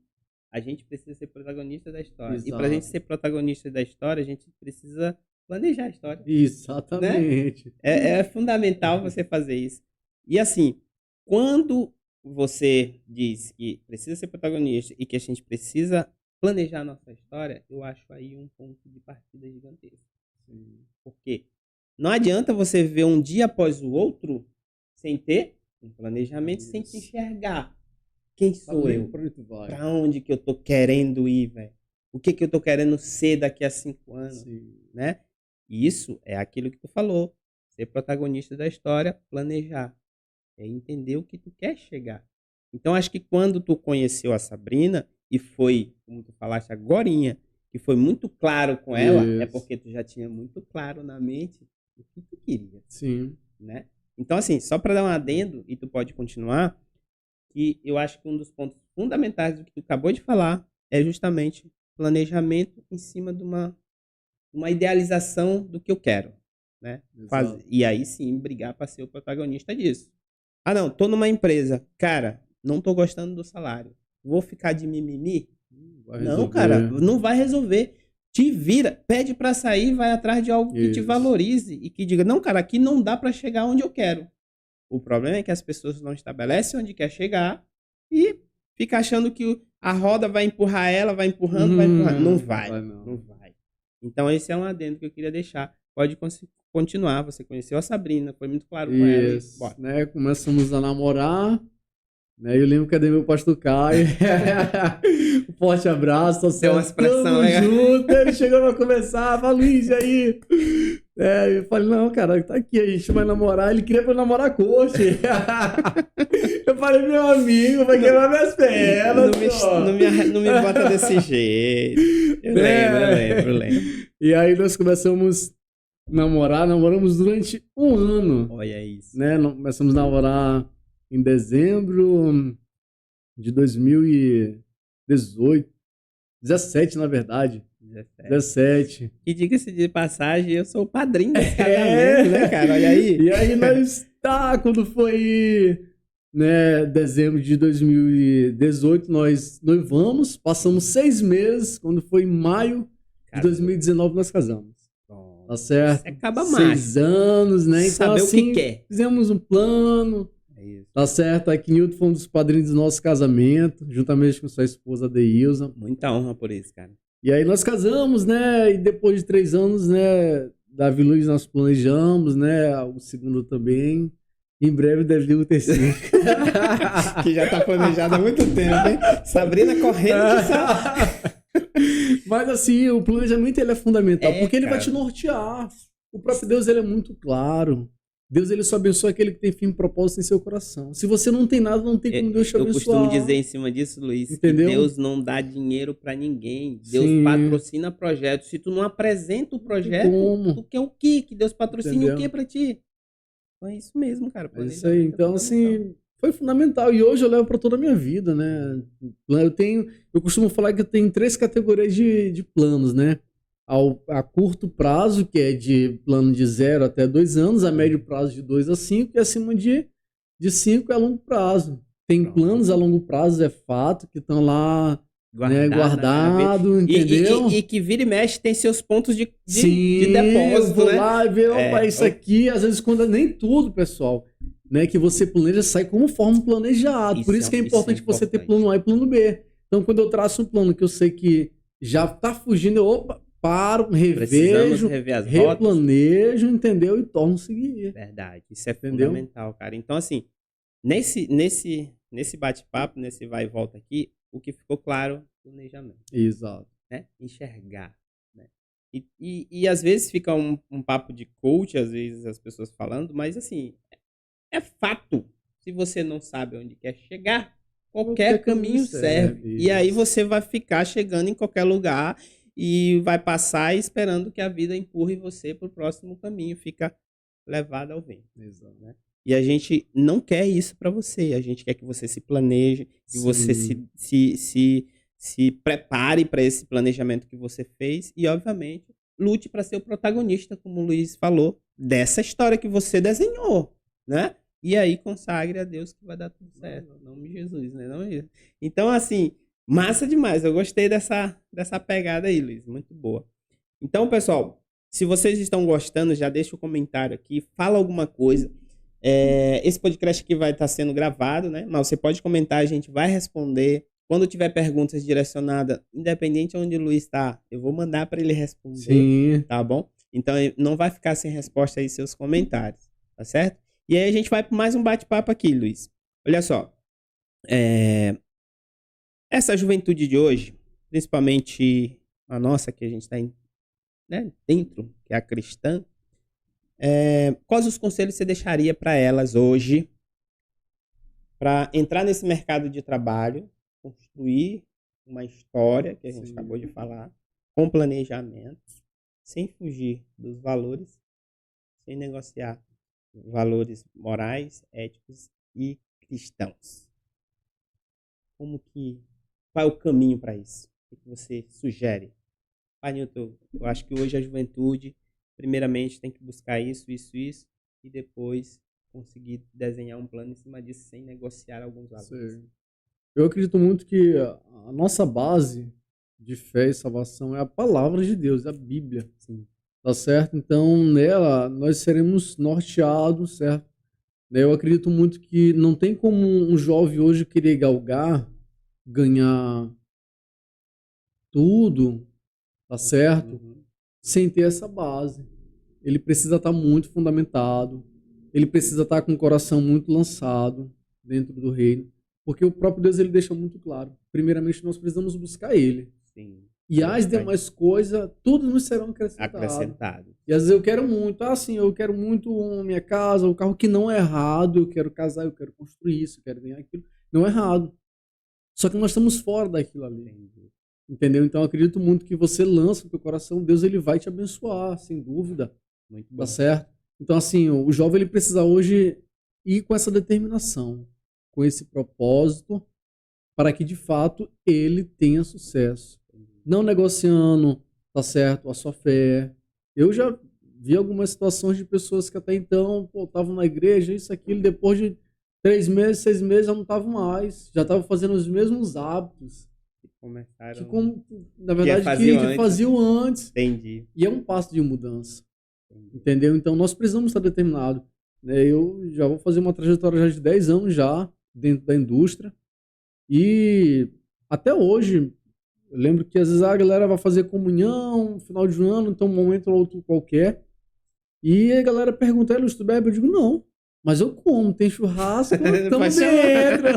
a gente precisa ser protagonista da história. Exato. E pra gente ser protagonista da história, a gente precisa planejar a história. Exatamente. Né? É fundamental você fazer isso. E assim, quando você diz que precisa ser protagonista e que a gente precisa planejar a nossa história, eu acho aí um ponto de partida gigantesco. Porque não adianta você ver um dia após o outro sem ter um planejamento, sem te enxergar. Quem sou eu? Pra onde que eu tô querendo ir, velho? O que eu tô querendo ser daqui a 5 anos? Né? E isso é aquilo que tu falou. Ser protagonista da história, planejar. É entender o que tu quer chegar. Então, acho que quando tu conheceu a Sabrina, e foi, como tu falaste agorinha, que foi muito claro com ela, é porque tu já tinha muito claro na mente o que tu queria. Sim. Né? Então, assim, só para dar um adendo, e tu pode continuar, que eu acho que um dos pontos fundamentais do que tu acabou de falar é justamente planejamento em cima de uma idealização do que eu quero. Né? E aí sim, brigar para ser o protagonista disso. Ah, não, tô numa empresa. Cara, não tô gostando do salário. Vou ficar de mimimi? Não, cara, não vai resolver. Te vira, pede para sair, vai atrás de algo que te valorize e que diga, não, cara, aqui não dá para chegar onde eu quero. O problema é que as pessoas não estabelecem onde quer chegar e fica achando que a roda vai empurrar ela, vai empurrando, vai empurrando. Não vai, não vai. Então esse é um adendo que eu queria deixar. Pode continuar, você conheceu a Sabrina, foi muito claro com ela. Né? Começamos a namorar, né? Eu lembro que meu pastor Caio. Um forte abraço, tá certo? Deu uma expressão legal. Junto. Ele chegou pra conversar, fala, Luiz, e aí? Eu falei, não, cara, tá aqui, a gente vai namorar. Ele queria pra eu namorar coach. Eu falei, meu amigo, vai quebrar minhas pernas. Não me bota desse jeito. Eu lembro. E aí nós começamos namoramos durante um ano. Olha isso. Né? Começamos a namorar em dezembro de 2018, 17 na verdade. 17. E diga-se de passagem, eu sou o padrinho desse casamento, né, cara? Olha aí. E aí quando foi, né, dezembro de 2018, nós noivamos, passamos 6 meses, quando foi em maio de 2019 nós casamos. Tá certo? Você acaba mais. 6 anos, né? Então, saber assim, o que quer. Fizemos um plano. Tá certo? Aqui Newton foi um dos padrinhos do nosso casamento, juntamente com sua esposa Deilza. Muita honra por isso, cara. E aí nós casamos, né? E depois de 3 anos, né? Davi Luiz nós planejamos, né? O segundo também. Em breve deve vir o terceiro. Que já tá planejado há muito tempo, hein? Sabrina correndo Mas assim, o planejamento ele é fundamental, porque ele vai cara. te nortear. O próprio Deus ele é muito claro. Deus ele só abençoa aquele que tem firme propósito em seu coração. Se você não tem nada, não tem como Deus te abençoar. Eu costumo dizer em cima disso, Luiz, entendeu? Que Deus não dá dinheiro pra ninguém. Deus patrocina projetos. Se tu não apresenta o projeto, tu quer o quê? Que Deus patrocine o quê pra ti? É isso mesmo, cara. É isso aí. Então, assim, foi fundamental. E hoje eu levo pra toda a minha vida, né? Eu costumo falar que eu tenho 3 categorias de planos, né? A curto prazo, que é de plano de 0 até 2 anos, a médio prazo de 2 a 5 e acima de 5 é a longo prazo. Tem planos a longo prazo, é fato, que estão lá guardado, entendeu? E que vira e mexe tem seus pontos de depósito, eu vou lá e ver, opa, isso aqui, às vezes quando nem tudo, pessoal, né, que você planeja sai como forma planejado. Por isso que é importante você ter plano A e plano B. Então, quando eu traço um plano que eu sei que já tá fugindo, paro, revejo, replanejo, entendeu? E torno a seguir. Verdade. Isso é fundamental, cara. Então, assim, nesse bate-papo, nesse vai e volta aqui, o que ficou claro, planejamento. Exato. Né? Enxergar. Né? E às vezes fica um papo de coach, às vezes as pessoas falando, mas assim, é fato. Se você não sabe onde quer chegar, qualquer caminho serve. E aí você vai ficar chegando em qualquer lugar e vai passar esperando que a vida empurre você para o próximo caminho, fica levado ao vento. Exato. Né? E a gente não quer isso para você. A gente quer que você se planeje, que você se prepare para esse planejamento que você fez e, obviamente, lute para ser o protagonista, como o Luiz falou, dessa história que você desenhou, né? E aí consagre a Deus que vai dar tudo certo. Em nome de Jesus, né? Então, assim, massa demais. Eu gostei dessa pegada aí, Luiz. Muito boa. Então, pessoal, se vocês estão gostando, já deixa o comentário aqui, fala alguma coisa. Esse podcast aqui vai estar sendo gravado, né? Mas você pode comentar, a gente vai responder. Quando tiver perguntas direcionadas, independente de onde o Luiz está, eu vou mandar para ele responder. Sim. Tá bom? Então não vai ficar sem resposta aí seus comentários, tá certo? E aí a gente vai para mais um bate-papo aqui, Luiz. Olha só, essa juventude de hoje, principalmente a nossa, que a gente está dentro, que é a cristã, quais os conselhos você deixaria para elas hoje para entrar nesse mercado de trabalho, construir uma história que a gente acabou de falar, com planejamento, sem fugir dos valores, sem negociar valores morais, éticos e cristãos? Qual é o caminho para isso? O que você sugere? Pai Newton, eu acho que hoje a juventude primeiramente tem que buscar isso, e depois conseguir desenhar um plano em cima disso sem negociar alguns valores. Eu acredito muito que a nossa base de fé e salvação é a palavra de Deus, a Bíblia. Sim. Tá certo? Então, nela, nós seremos norteados, certo? Eu acredito muito que não tem como um jovem hoje querer galgar, ganhar tudo, tá certo? Sem ter essa base. Ele precisa estar muito fundamentado, ele precisa estar com o coração muito lançado dentro do reino, porque o próprio Deus ele deixa muito claro. Primeiramente, nós precisamos buscar ele. Sim. E as demais coisas, tudo nos serão acrescentado. E às vezes eu quero muito, eu quero muito minha casa, o carro, que não é errado, eu quero casar, eu quero construir isso, eu quero ganhar aquilo. Não é errado. Só que nós estamos fora daquilo ali. Entendeu? Então eu acredito muito que você lança o teu coração, Deus ele vai te abençoar, sem dúvida. Muito bom. Tá certo? Então assim, o jovem ele precisa hoje ir com essa determinação, com esse propósito, para que de fato ele tenha sucesso. Não negociando tá certo? A sua fé. Eu já vi algumas situações de pessoas que até então, pô, estavam na igreja, isso, aquilo, depois de 3 meses, 6 meses, já não estavam mais, já estavam fazendo os mesmos hábitos Que começaram. que, como, na Que verdade, faziam que antes. faziam antes. Entendi. E é um passo de mudança, Entendi. entendeu? Então, nós precisamos estar determinados. Eu já vou fazer uma trajetória já de 10 anos já dentro da indústria. E até hoje, eu lembro que às vezes a galera vai fazer comunhão, final de ano, então um momento ou outro qualquer. E a galera pergunta, Luiz, tu bebe? Eu digo, não. Mas eu como, tem churrasco, tamo Pode dentro.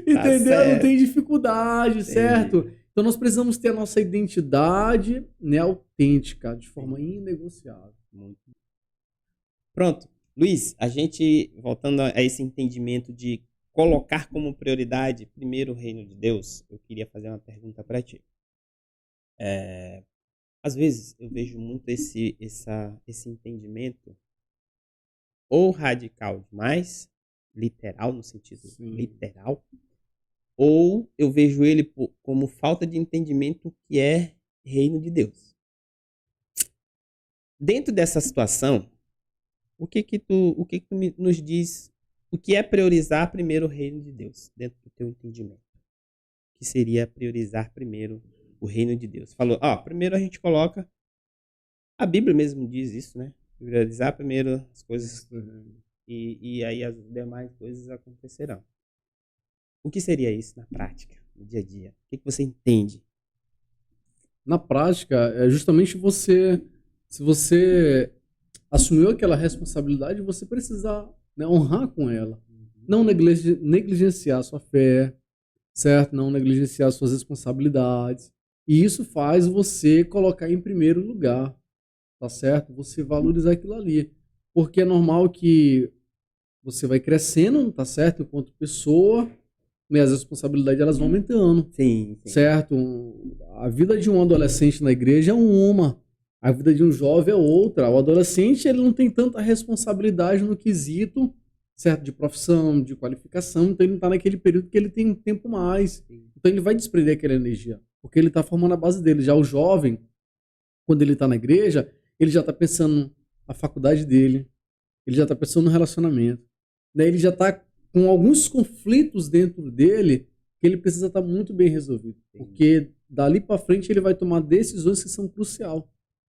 Entendeu? Não certo. tem dificuldade, certo? Então nós precisamos ter a nossa identidade, né, autêntica, de forma inegociável. Muito. Pronto. Luiz, a gente, voltando a esse entendimento de colocar como prioridade primeiro o reino de Deus, eu queria fazer uma pergunta para ti. Às vezes eu vejo muito esse entendimento ou radical demais, literal, no sentido Sim. literal, ou eu vejo ele como falta de entendimento que é reino de Deus. Dentro dessa situação, o que tu nos diz, o que é priorizar primeiro o reino de Deus, dentro do teu entendimento? O que seria priorizar primeiro o reino de Deus? Falou, primeiro a gente coloca, a Bíblia mesmo diz isso, né? Priorizar primeiro as coisas e aí as demais coisas acontecerão. O que seria isso na prática, no dia a dia? O que você entende? Na prática, é justamente você, se você assumiu aquela responsabilidade, você precisa, né, honrar com ela. Não negligenciar a sua fé, certo? Não negligenciar suas responsabilidades. E isso faz você colocar em primeiro lugar, tá certo? Você valorizar aquilo ali. Porque é normal que você vai crescendo, tá certo? Enquanto pessoa, né, as responsabilidades elas vão aumentando. Sim. Certo? A vida de um adolescente na igreja é uma. A vida de um jovem é outra. O adolescente ele não tem tanta responsabilidade no quesito, certo? De profissão, de qualificação. Então ele não está naquele período que ele tem um tempo mais. Então ele vai desprender aquela energia, porque ele está formando a base dele. Já o jovem, quando ele está na igreja, ele já está pensando na faculdade dele, ele já está pensando no relacionamento. Daí ele já está com alguns conflitos dentro dele que ele precisa estar muito bem resolvido. Porque dali para frente ele vai tomar decisões que são cruciais.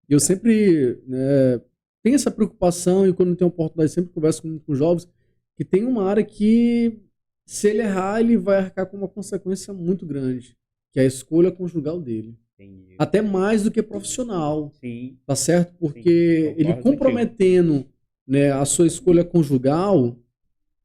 E eu sempre tenho essa preocupação, e quando tenho oportunidade, sempre converso com jovens, que tem uma área que, se ele errar, ele vai arcar com uma consequência muito grande, que é a escolha conjugal dele. Entendi. Até mais do que profissional. Sim. Tá certo? Porque ele comprometendo, né, a sua escolha conjugal,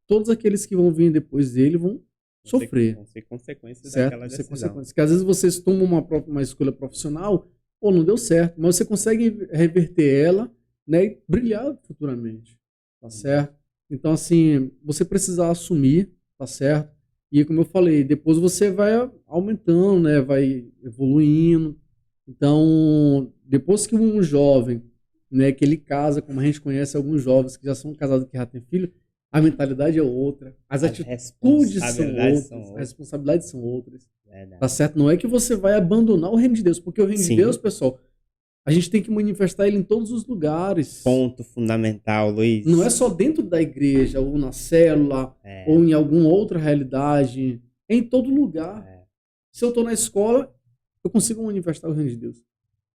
todos aqueles que vão vir depois dele vão sofrer. Vão ser consequências certo? daquela decisão. Porque às vezes vocês tomam uma escolha profissional, ou não deu certo, mas você consegue reverter ela, né, e brilhar futuramente. Tá certo? Então, assim, você precisa assumir, tá certo? E como eu falei, depois você vai aumentando, né, vai evoluindo. Então, depois que um jovem, né, que ele casa, como a gente conhece alguns jovens que já são casados que já têm filho, a mentalidade é outra, as atitudes são outras, as responsabilidades são outras. Verdade. Tá certo? Não é que você vai abandonar o reino de Deus, porque o reino de Deus, pessoal, a gente tem que manifestar ele em todos os lugares. Ponto fundamental, Luiz. Não é só dentro da igreja, ou na célula, ou em alguma outra realidade. É em todo lugar. Se eu estou na escola, eu consigo manifestar o reino de Deus.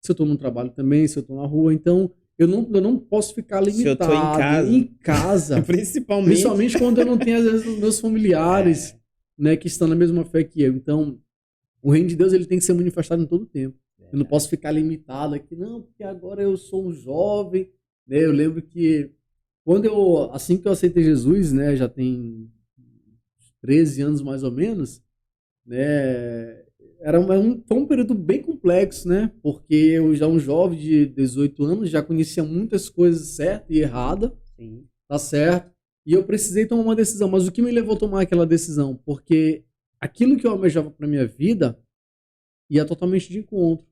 Se eu estou no trabalho também, se eu estou na rua, então eu não posso ficar limitado. Se eu tô em casa. Principalmente quando eu não tenho, às vezes, os meus familiares, né, que estão na mesma fé que eu. Então, o reino de Deus ele tem que ser manifestado em todo o tempo. Eu não posso ficar limitado aqui, não, porque agora eu sou um jovem. Né? Eu lembro que assim que eu aceitei Jesus, né, já tem 13 anos mais ou menos, né, foi um período bem complexo, né? Porque eu já um jovem de 18 anos, já conhecia muitas coisas certas e erradas, tá certo? E eu precisei tomar uma decisão. Mas o que me levou a tomar aquela decisão? Porque aquilo que eu almejava para minha vida ia totalmente de encontro,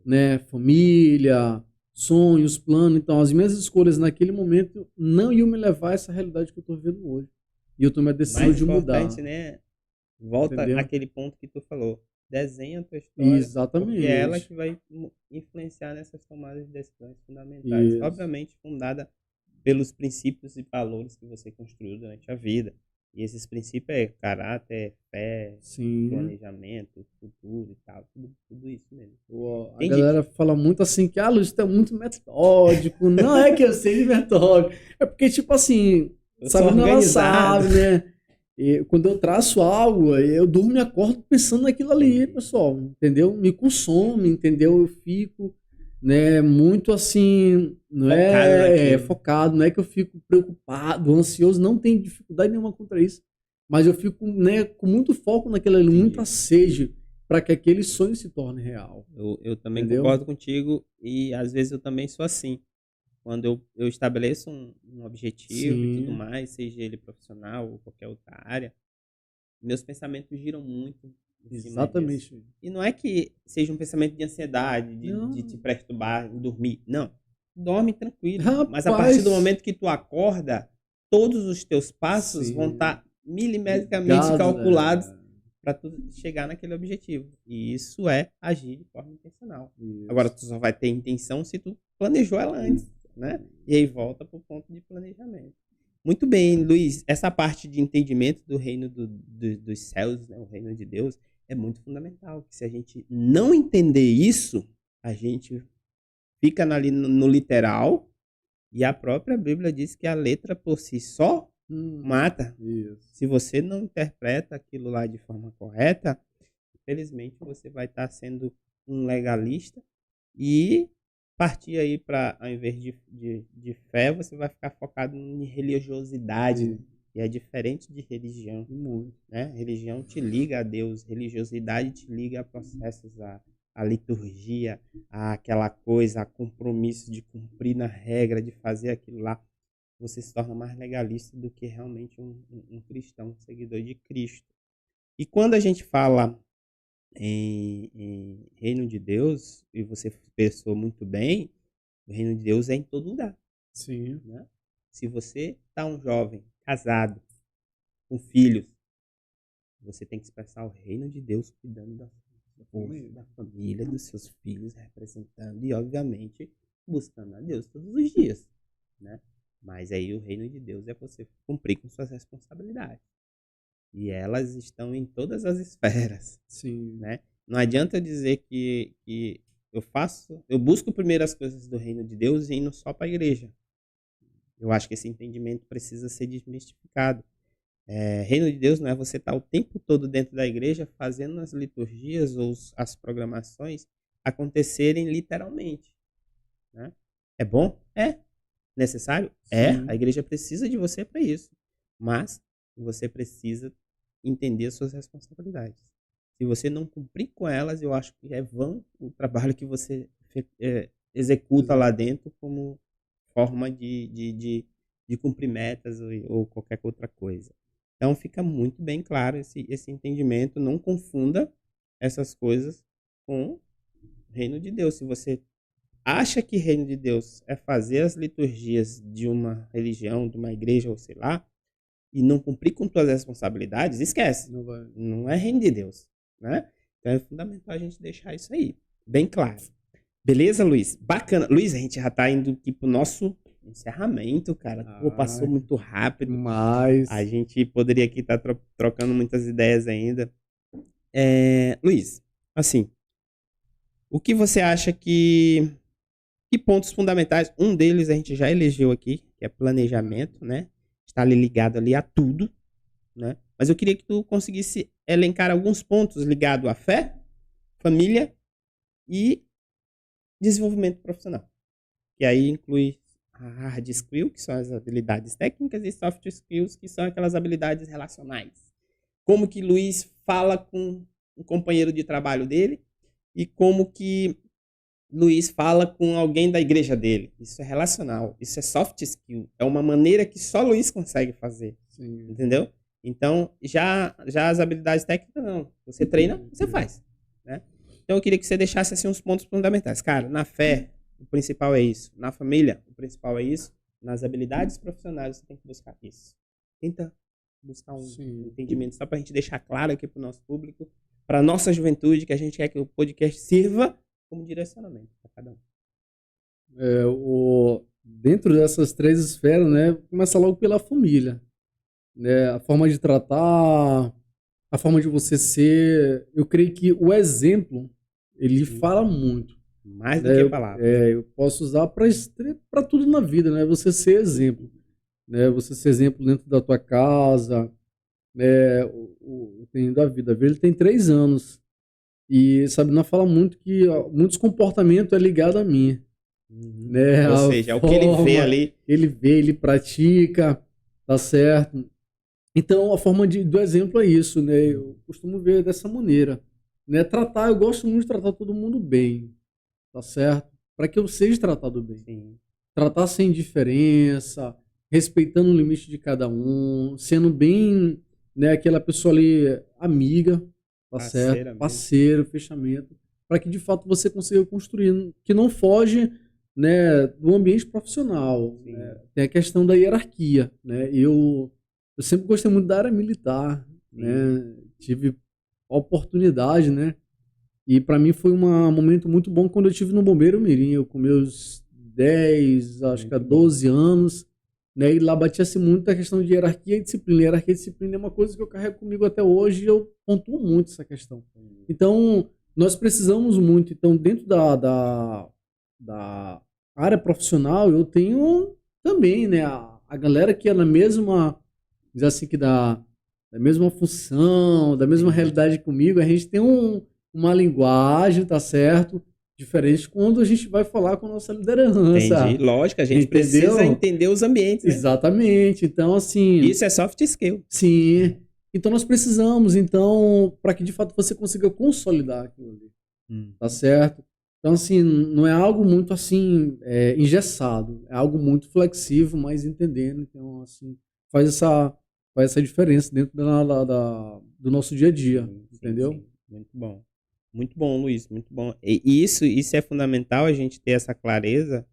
né? Família, sonhos, planos. Então, as minhas escolhas naquele momento não iam me levar a essa realidade que eu estou vivendo hoje. E eu tomei a decisão de mudar. Né? Volta àquele ponto que tu falou. desenha a tua história, Exatamente. porque é ela que vai influenciar nessas tomadas de decisões fundamentais. Isso. Obviamente fundada pelos princípios e valores que você construiu durante a vida. E esses princípios é caráter, fé, Sim. planejamento, futuro e tal. Tudo isso mesmo. A Entendi. galera fala muito assim que, Luiz, tu é muito metódico. Não é que eu sei de metódico. É porque, tipo assim, Eu sou sabe, ela organizado. sabe, né? E quando eu traço algo, eu durmo e acordo pensando naquilo ali, pessoal, entendeu? Me consome, entendeu? Eu fico, né, muito assim, não Focado naquilo. focado, não é que eu fico preocupado, ansioso, não tenho dificuldade nenhuma contra isso, mas eu fico, né, com muito foco naquilo ali, Entendi. muita sede para que aquele sonho se torne real. Eu também Entendeu? concordo contigo e às vezes eu também sou assim. Quando eu estabeleço um objetivo e tudo Sim. mais, seja ele profissional ou qualquer outra área, meus pensamentos giram muito em cima disso. Exatamente. E não é que seja um pensamento de ansiedade, de te perturbar em dormir. Não. Dorme tranquilo. Mas a partir do Rapaz. momento que tu acorda, todos os teus passos Sim. vão estar milimetricamente Ligado, calculados né? para tu chegar naquele objetivo. E isso é agir de forma intencional. Isso. Agora, tu só vai ter intenção se tu planejou ela antes, né? E aí volta pro ponto de planejamento. Muito bem, Luiz. Essa parte de entendimento do reino dos céus, né? O reino de Deus, é muito fundamental. Que se a gente não entender isso, a gente fica ali no literal, e a própria Bíblia diz que a letra por si só mata. Isso. Se você não interpreta aquilo lá de forma correta, infelizmente você vai estar sendo um legalista e partir aí para, ao invés de fé, você vai ficar focado em religiosidade. Sim. E é diferente de religião. Muito. Né? Religião te liga a Deus, religiosidade te liga a processos, a liturgia, aquela coisa, a compromisso de cumprir na regra, de fazer aquilo lá. Você se torna mais legalista do que realmente um cristão, um seguidor de Cristo. E quando a gente fala em reino de Deus, e você pensou muito bem, o reino de Deus é em todo lugar. Sim. Né? Se você está um jovem, casado, com filhos, você tem que expressar o reino de Deus cuidando da família, dos seus filhos, representando e, obviamente, buscando a Deus todos os dias. Né? Mas aí o reino de Deus é você cumprir com suas responsabilidades. E elas estão em todas as esferas. Sim. Né? Não adianta eu dizer que eu busco primeiro as coisas do reino de Deus e indo só para a igreja. Eu acho que esse entendimento precisa ser desmistificado. Reino de Deus não é você estar o tempo todo dentro da igreja fazendo as liturgias ou as programações acontecerem literalmente. Né? É bom? É. Necessário? É. Sim. A igreja precisa de você para isso. Mas você precisa entender as suas responsabilidades. Se você não cumprir com elas, eu acho que é vão o trabalho que você executa lá dentro como forma de cumprir metas ou qualquer outra coisa. Então fica muito bem claro esse entendimento. Não confunda essas coisas com o reino de Deus. Se você acha que reino de Deus é fazer as liturgias de uma religião, de uma igreja ou sei lá, e não cumprir com suas responsabilidades, esquece. Não é reino de Deus. Né? Então é fundamental a gente deixar isso aí bem claro. Beleza, Luiz? Bacana. Luiz, a gente já tá indo aqui pro nosso encerramento, cara. Pô, passou muito rápido. Mas A gente poderia aqui estar trocando muitas ideias ainda. Luiz, assim, o que você acha que pontos fundamentais? Um deles a gente já elegeu aqui, que é planejamento, né? Está ali ligado ali a tudo, né? Mas eu queria que tu conseguisse elencar alguns pontos ligados à fé, família e desenvolvimento profissional. Que aí inclui a hard skill, que são as habilidades técnicas, e soft skills, que são aquelas habilidades relacionais. Como que Luiz fala com um companheiro de trabalho dele e como que Luiz fala com alguém da igreja dele. Isso é relacional, isso é soft skill. É uma maneira que só Luiz consegue fazer. Sim. Entendeu? Então, já as habilidades técnicas, não. Você treina, você faz. Né? Então, eu queria que você deixasse assim, uns pontos fundamentais. Cara, na fé, o principal é isso. Na família, o principal é isso. Nas habilidades profissionais, você tem que buscar isso. Tenta buscar um entendimento, só para a gente deixar claro aqui para o nosso público para nossa juventude, que a gente quer que o podcast sirva como direcionamento para cada um. Dentro dessas três esferas, né, começa logo pela família, né, a forma de tratar, a forma de você ser. Eu creio que o exemplo, ele fala muito. Mais do Né? que palavras. Eu posso usar para tudo na vida, né? Você ser exemplo, né? Você ser exemplo dentro da tua casa, né? Da vida. Ele tem 3 anos e Sabina fala muito que muitos comportamentos é ligado a mim, né? Ou seja, é o que ele vê ali. Ele vê, ele pratica, tá certo? Então, a forma do exemplo é isso, né? Eu costumo ver dessa maneira, né? Eu gosto muito de tratar todo mundo bem, tá certo? Para que eu seja tratado bem. Sim. Tratar sem diferença, respeitando o limite de cada um, sendo bem, né, aquela pessoa ali amiga, tá certo? Parceiro, fechamento, para que de fato você consiga construir, que não foge, né, do ambiente profissional, né? Tem a questão da hierarquia, né? Eu sempre gostei muito da área militar, né? Tive a oportunidade, né? E para mim foi um momento muito bom quando eu estive no Bombeiro Mirim, eu com meus 10, acho que 12 anos, né? E lá batia-se muito a questão de hierarquia e disciplina. Hierarquia e disciplina é uma coisa que eu carrego comigo até hoje e eu pontuo muito essa questão. Então, nós precisamos muito. Então, dentro da área profissional, eu tenho também, né? A galera que é na mesma, diz assim, que da mesma função, da mesma realidade comigo, a gente tem uma linguagem, tá certo? Diferente quando a gente vai falar com a nossa liderança. Entendi. Lógico, a gente precisa entender os ambientes. Né? Exatamente. Então, assim... Isso é soft skill. Sim. Então, nós precisamos, então, para que de fato você consiga consolidar aquilo ali. Tá certo? Então, assim, não é algo muito, assim, engessado. É algo muito flexível, mas entendendo. Então, assim, faz essa diferença dentro do nosso dia a dia. Sim, entendeu? Sim. Muito bom. Muito bom, Luiz, muito bom. E isso é fundamental a gente ter essa clareza,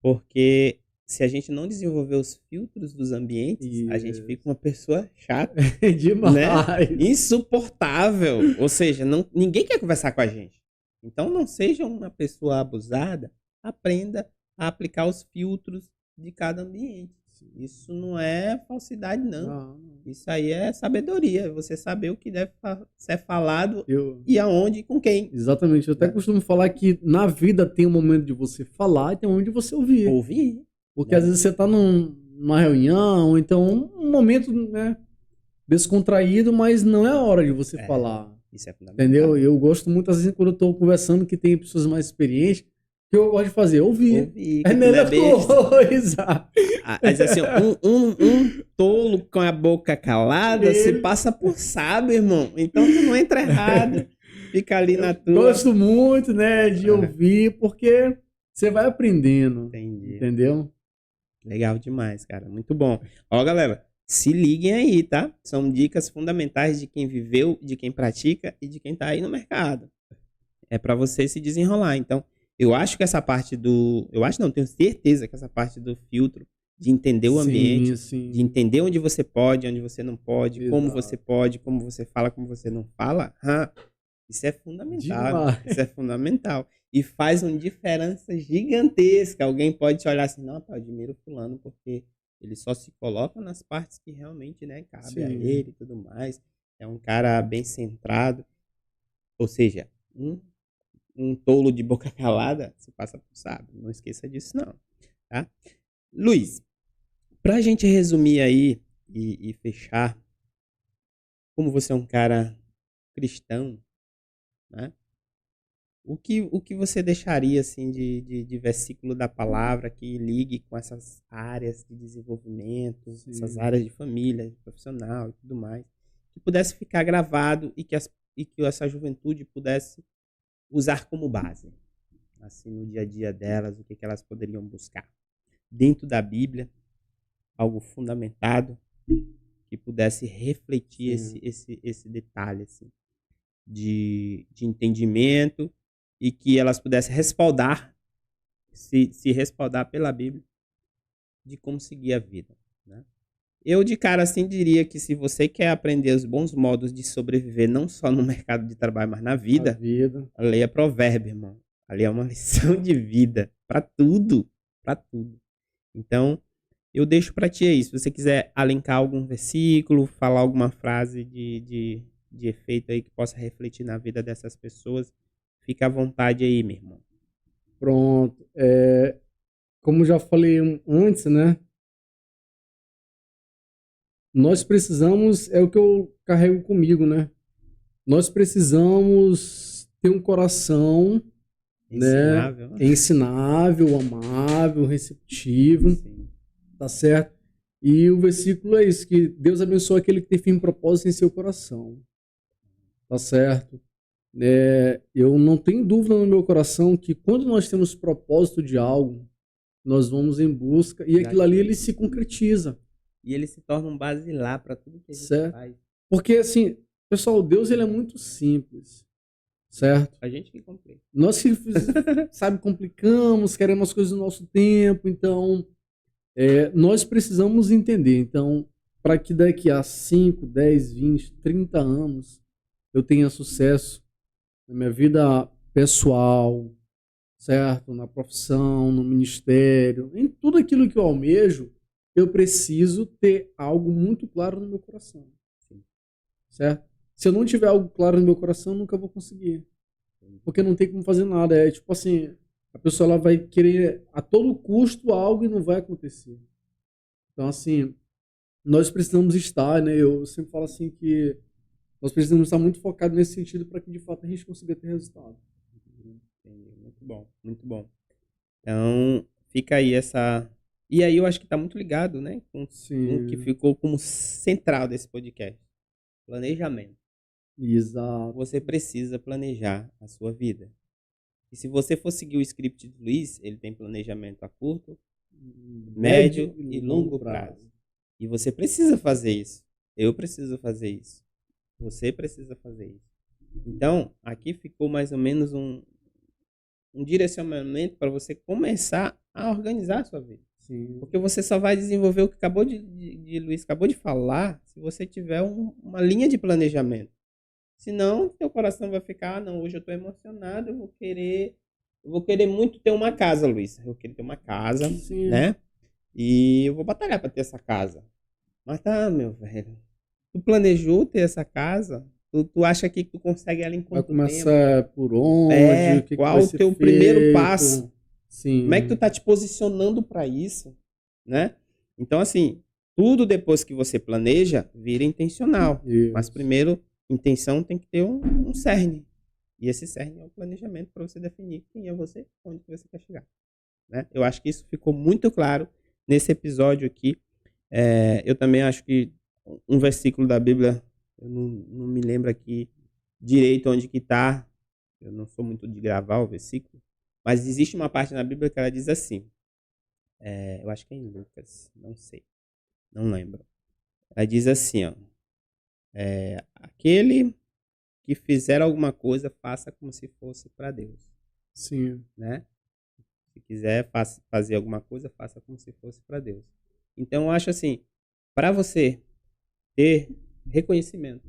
porque se a gente não desenvolver os filtros dos ambientes, a gente fica uma pessoa chata. Demais. Né? Insuportável. Ou seja, ninguém quer conversar com a gente. Então não seja uma pessoa abusada, aprenda a aplicar os filtros de cada ambiente. Isso não é falsidade, não. Isso aí é sabedoria. Você saber o que deve ser falado e aonde e com quem. Exatamente. Eu até costumo falar que na vida tem um momento de você falar e tem um momento de você ouvir. Ouvir. Porque às vezes você está numa reunião, ou então um momento, né, descontraído, mas não é a hora de você falar. Isso é fundamental. Entendeu? Eu gosto muito, às vezes, quando eu estou conversando, que tem pessoas mais experientes, que eu gosto de fazer, ouvir. É a melhor coisa. Mas assim, um tolo com a boca calada se passa por sábio, irmão. Então tu não entra errado. Fica ali na tua. Gosto muito, né, de ouvir, porque você vai aprendendo. Entendi. Entendeu? Legal demais, cara. Muito bom. Ó, galera, se liguem aí, tá? São dicas fundamentais de quem viveu, de quem pratica e de quem tá aí no mercado. É para você se desenrolar. Então, eu acho que essa parte tenho certeza que essa parte do filtro, de entender o ambiente, de entender onde você pode, onde você não pode, como você fala, como você não fala, isso é fundamental. Isso é fundamental. E faz uma diferença gigantesca. Alguém pode te olhar assim, não, eu admiro fulano, porque ele só se coloca nas partes que realmente, né, cabe a ele e tudo mais. É um cara bem centrado. Ou seja, um tolo de boca calada se passa por sábio. Não esqueça disso, não. Tá? Luiz, pra gente resumir aí e fechar, como você é um cara cristão, né? O que você deixaria assim de versículo da palavra que ligue com essas áreas de desenvolvimento, essas áreas de família, de profissional e tudo mais, que pudesse ficar gravado e que essa juventude pudesse usar como base, assim, no dia a dia delas, o que elas poderiam buscar dentro da Bíblia, algo fundamentado que pudesse refletir esse detalhe assim, de entendimento e que elas pudessem respaldar, se respaldar pela Bíblia, de como seguir a vida, né? Eu de cara assim diria que se você quer aprender os bons modos de sobreviver, não só no mercado de trabalho, mas na A vida, vida. leia Provérbio, irmão. Ali é uma lição de vida para tudo, para tudo. Então, eu deixo para ti aí. Se você quiser alencar algum versículo, falar alguma frase de efeito aí que possa refletir na vida dessas pessoas, fica à vontade aí, meu irmão. Pronto. Como já falei antes, né? Nós precisamos, é o que eu carrego comigo, né? Nós precisamos ter um coração, né? Ensinável. Ensinável, amável, receptivo, Sim. tá certo? E o versículo é isso, que Deus abençoa aquele que tem firme propósito em seu coração, tá certo? Eu não tenho dúvida no meu coração que quando nós temos propósito de algo, nós vamos em busca e aquilo ali ele se concretiza. E ele se torna um basilar para tudo que a gente Certo. faz. Porque assim, pessoal, Deus ele é muito simples, certo? A gente que complica. Nós que, sabe, complicamos, queremos as coisas do nosso tempo, então nós precisamos entender. Então, para que daqui a 5, 10, 20, 30 anos eu tenha sucesso na minha vida pessoal, certo? Na profissão, no ministério, em tudo aquilo que eu almejo, eu preciso ter algo muito claro no meu coração. Certo? Se eu não tiver algo claro no meu coração, eu nunca vou conseguir. Porque não tem como fazer nada. É tipo assim, a pessoa ela vai querer a todo custo algo e não vai acontecer. Então, assim, nós precisamos estar, né? Eu sempre falo assim que nós precisamos estar muito focados nesse sentido para que, de fato, a gente consiga ter resultado. Entendi. Muito bom, muito bom. Então, fica aí essa... E aí eu acho que está muito ligado, né? Com o que ficou como central desse podcast. Planejamento. Exato. Você precisa planejar a sua vida. E se você for seguir o script de Luiz, ele tem planejamento a curto, médio e longo prazo. E você precisa fazer isso. Eu preciso fazer isso. Você precisa fazer isso. Então, aqui ficou mais ou menos um direcionamento para você começar a organizar a sua vida. Sim. Porque você só vai desenvolver o que Luiz acabou de falar se você tiver uma linha de planejamento. Senão, teu coração vai ficar, não, hoje eu estou emocionado, eu vou querer muito ter uma casa, Luiz. Eu vou querer ter uma casa, Sim. né? E eu vou batalhar para ter essa casa. Mas tá, meu velho. Tu planejou ter essa casa? Tu acha que tu consegue ela em quanto tempo? Vai começar por onde? Qual o teu primeiro passo? Sim. Como é que tu tá te posicionando para isso, né? Então, assim, tudo depois que você planeja, vira intencional. Isso. Mas primeiro, intenção tem que ter um cerne. E esse cerne é o planejamento para você definir quem é você, onde você quer chegar, né? Eu acho que isso ficou muito claro nesse episódio aqui. Eu também acho que um versículo da Bíblia, eu não me lembro aqui direito onde que tá. Eu não sou muito de gravar o versículo. Mas existe uma parte na Bíblia que ela diz assim, eu acho que é em Lucas, não sei, não lembro. Ela diz assim, ó, aquele que fizer alguma coisa, faça como se fosse para Deus. Sim. Né? Se quiser fazer alguma coisa, faça como se fosse para Deus. Então, eu acho assim, para você ter reconhecimento,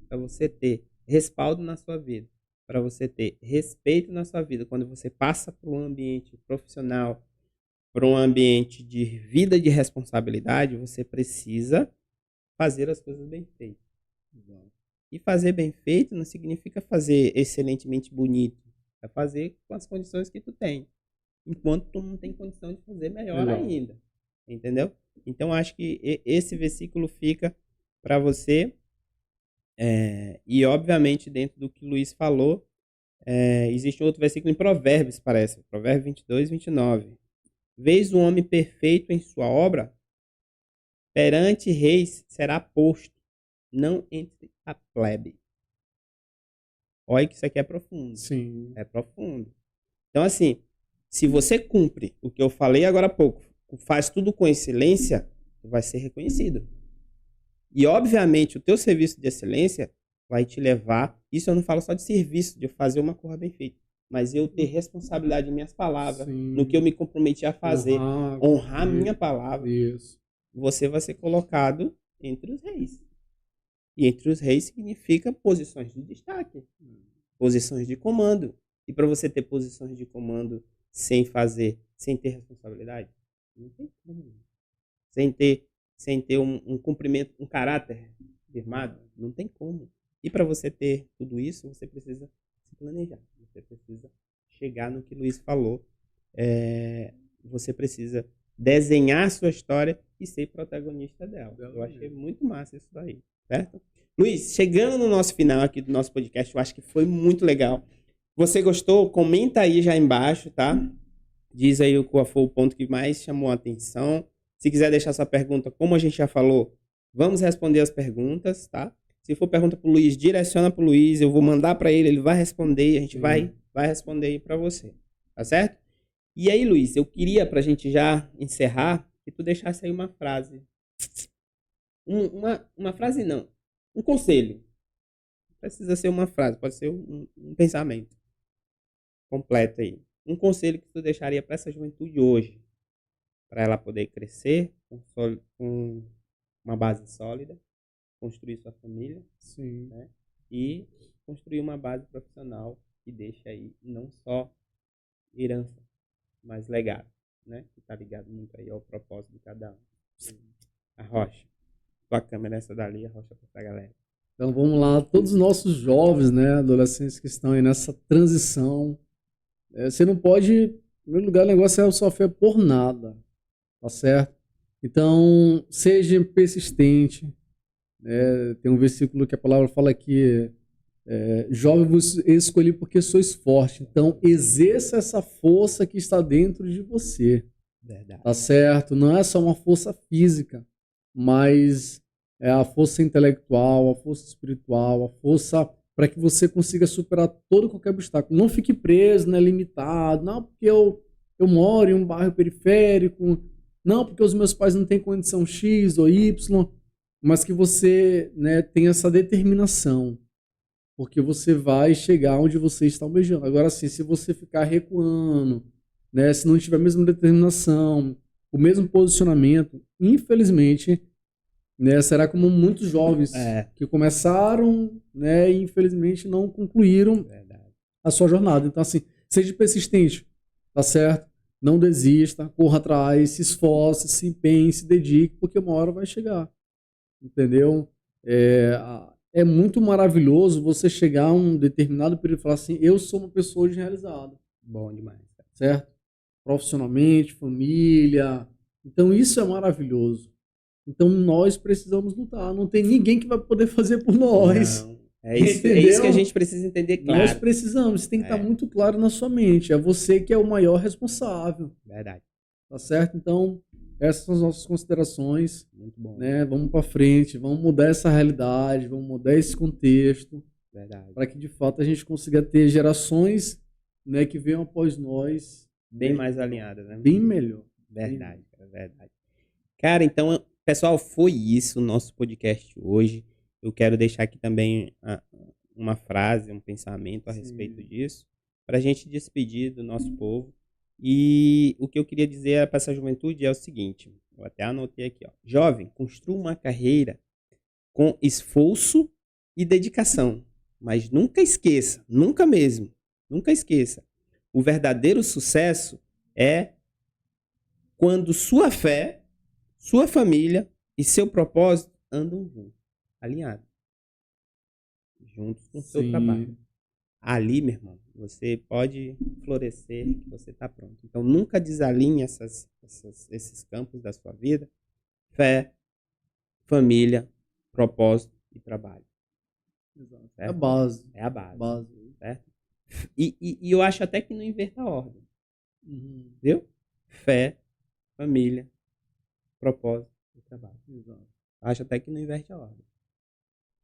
para você ter respaldo na sua vida, para você ter respeito na sua vida, quando você passa para um ambiente profissional, para um ambiente de vida de responsabilidade, você precisa fazer as coisas bem feitas. E fazer bem feito não significa fazer excelentemente bonito, é fazer com as condições que tu tem, enquanto tu não tem condição de fazer melhor ainda, entendeu? Então acho que esse versículo fica para você. E obviamente dentro do que o Luiz falou, existe outro versículo em Provérbios, parece, Provérbios 22, 29. Vês o homem perfeito em sua obra, perante reis será posto, não entre a plebe. Olha que isso aqui é profundo. Sim. É profundo. Então assim, se você cumpre o que eu falei agora há pouco, faz tudo com excelência, vai ser reconhecido. E, obviamente, o teu serviço de excelência vai te levar... Isso eu não falo só de serviço, de eu fazer uma coisa bem feita. Mas eu ter responsabilidade em minhas palavras, no que eu me comprometi a fazer. Honrar a minha palavra. Isso. você vai ser colocado entre os reis. E entre os reis significa posições de destaque, posições de comando. E para você ter posições de comando sem ter responsabilidade, não tem como. Sem ter um cumprimento, um caráter firmado, não tem como. E para você ter tudo isso, você precisa se planejar. Você precisa chegar no que o Luiz falou. Você precisa desenhar a sua história e ser protagonista dela. Eu achei muito massa isso daí, certo? Luiz, chegando no nosso final aqui do nosso podcast, eu acho que foi muito legal. Você gostou? Comenta aí já embaixo, tá? Diz aí qual foi o ponto que mais chamou a atenção. Se quiser deixar sua pergunta, como a gente já falou, vamos responder as perguntas, tá? Se for pergunta pro Luiz, direciona pro Luiz, eu vou mandar para ele vai responder e a gente vai responder aí para você, tá certo? E aí, Luiz, eu queria, pra gente já encerrar, que tu deixasse aí uma frase. Uma frase não, um conselho. Não precisa ser uma frase, pode ser um pensamento completo aí. Um conselho que tu deixaria para essa juventude hoje, para ela poder crescer com uma base sólida, construir sua família, né? E construir uma base profissional que deixe aí não só herança, mas legado, né? Que tá ligado muito aí ao propósito de cada um. A Rocha. Tua câmera essa dali, a Rocha pra galera. Então vamos lá, todos os nossos jovens, né, adolescentes que estão aí nessa transição, você não pode, em primeiro lugar, o negócio é o sofrer por nada, tá certo? Então, seja persistente, né? Tem um versículo que a palavra fala que jovem vos escolhi porque sois forte. Então, exerça essa força que está dentro de você. Verdade. Tá certo? Não é só uma força física, mas é a força intelectual, a força espiritual, a força para que você consiga superar todo e qualquer obstáculo. Não fique preso, né, limitado. Não, porque eu moro em um bairro periférico. Não, porque os meus pais não têm condição X ou Y. Mas que você, né, tenha essa determinação. Porque você vai chegar onde você está almejando. Agora, sim, se você ficar recuando, né, se não tiver a mesma determinação, o mesmo posicionamento, infelizmente, né, será como muitos jovens que começaram, né, e infelizmente não concluíram a sua jornada. Então, assim, seja persistente, tá certo? Não desista, corra atrás, se esforce, se empenhe, se dedique, porque uma hora vai chegar. Entendeu? É muito maravilhoso você chegar a um determinado período e falar assim, eu sou uma pessoa hoje realizada. Bom demais. Certo? Profissionalmente, família. Então isso é maravilhoso. Então nós precisamos lutar. Não tem ninguém que vai poder fazer por nós. Não. É isso que a gente precisa entender, claro. Nós precisamos. Isso tem que estar muito claro na sua mente. É você que é o maior responsável. Verdade. Tá certo? Então, essas são as nossas considerações. Muito bom. Né? Vamos para frente, vamos mudar essa realidade, vamos mudar esse contexto. Verdade. Para que, de fato, a gente consiga ter gerações, né, que venham após nós. Bem mais alinhadas, né? Bem melhor. Verdade, verdade. Cara, então, pessoal, foi isso o nosso podcast hoje. Eu quero deixar aqui também uma frase, um pensamento a respeito disso, para a gente despedir do nosso povo. E o que eu queria dizer para essa juventude é o seguinte, eu até anotei aqui, ó. Jovem, construa uma carreira com esforço e dedicação, mas nunca esqueça, nunca mesmo, nunca esqueça, o verdadeiro sucesso é quando sua fé, sua família e seu propósito andam juntos, alinhados, juntos com o seu trabalho. Ali, meu irmão, você pode florescer, que você está pronto. Então, nunca desalinhe esses campos da sua vida. Fé, família, propósito e trabalho. Exato. É a base. É a base. Certo? E eu acho até que não inverta a ordem. Viu? Fé, família, propósito e trabalho. Exato. Acho até que não inverte a ordem.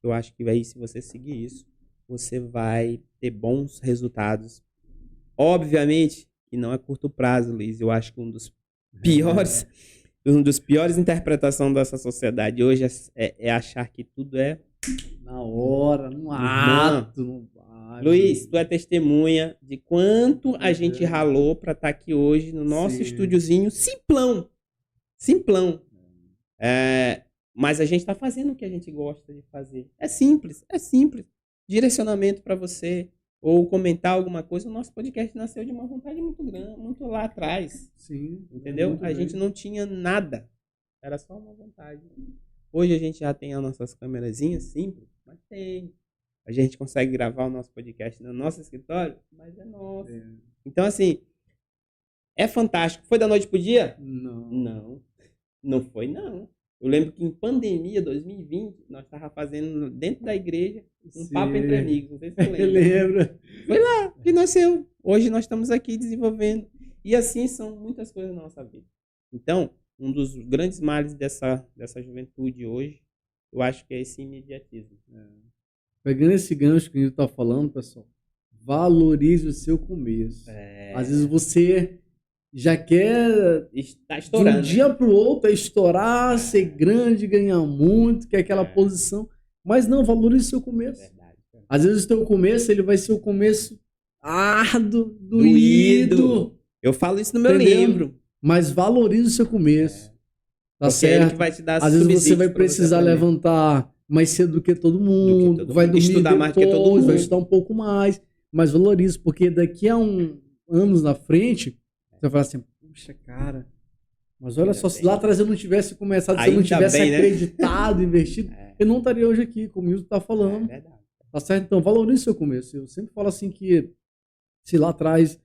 Eu acho que aí, se você seguir isso, você vai ter bons resultados. Obviamente que não é curto prazo, Luiz. Eu acho que um dos piores interpretações dessa sociedade hoje é achar que tudo é na hora, no ato. Não vai, Luiz, tu é testemunha de quanto a gente ralou para estar aqui hoje no nosso estúdiozinho simplão. Mas a gente está fazendo o que a gente gosta de fazer. É simples. Direcionamento para você, ou comentar alguma coisa. O nosso podcast nasceu de uma vontade muito grande, muito lá atrás. Sim. Entendeu? A gente não tinha nada. Era só uma vontade. Hoje a gente já tem as nossas câmerazinhas simples, mas tem. A gente consegue gravar o nosso podcast no nosso escritório, mas é nosso. Então, assim, é fantástico. Foi da noite pro dia? Não foi, não. Eu lembro que em pandemia, 2020, nós estávamos fazendo dentro da igreja um papo entre amigos. Não sei se você lembra. Lembra. Foi lá que nasceu. Hoje nós estamos aqui desenvolvendo. E assim são muitas coisas na nossa vida. Então, um dos grandes males dessa juventude hoje, eu acho que é esse imediatismo. Pegando esse gancho que a gente está falando, pessoal, valorize o seu começo. Às vezes você já quer Está estourando, de um dia para o outro estourar, ser grande, ganhar muito, quer aquela posição, mas não, valorize o seu começo. Às vezes o teu começo ele vai ser o começo árduo, doído. Eu falo isso no meu livro. Mas valorize o seu começo. Tá certo? Ele que vai te dar às vezes você vai precisar levantar mais cedo do que todo mundo, vai dormir estudar depois, mais do que todo mundo, vai estudar um pouco mais, mas valorize, porque daqui a anos na frente, você vai falar assim, puxa, cara, mas olha só, se lá atrás eu não tivesse começado, se eu não tivesse acreditado, investido, eu não estaria hoje aqui, como o Milton tá falando. Tá certo? Então, valorize o seu começo. Eu sempre falo assim que se lá atrás,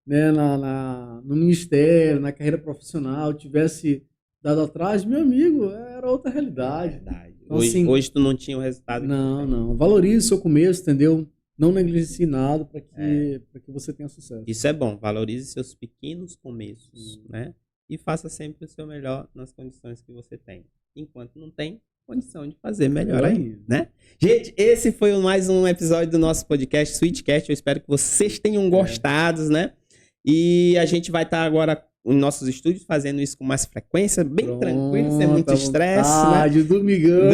né, no ministério, na carreira profissional, tivesse dado atrás, meu amigo, era outra realidade. Então, hoje tu não tinha o resultado. Não. Valorize o seu começo, entendeu? Não negligencie nada para que você tenha sucesso. Isso é bom. Valorize seus pequenos começos, né? E faça sempre o seu melhor nas condições que você tem. Enquanto não tem condição de fazer melhor ainda, né? Gente, esse foi mais um episódio do nosso podcast, Switchcast. Eu espero que vocês tenham gostado, né? E a gente vai estar agora em nossos estúdios fazendo isso com mais frequência, bem tranquilo, sem muito estresse, né? Domingão,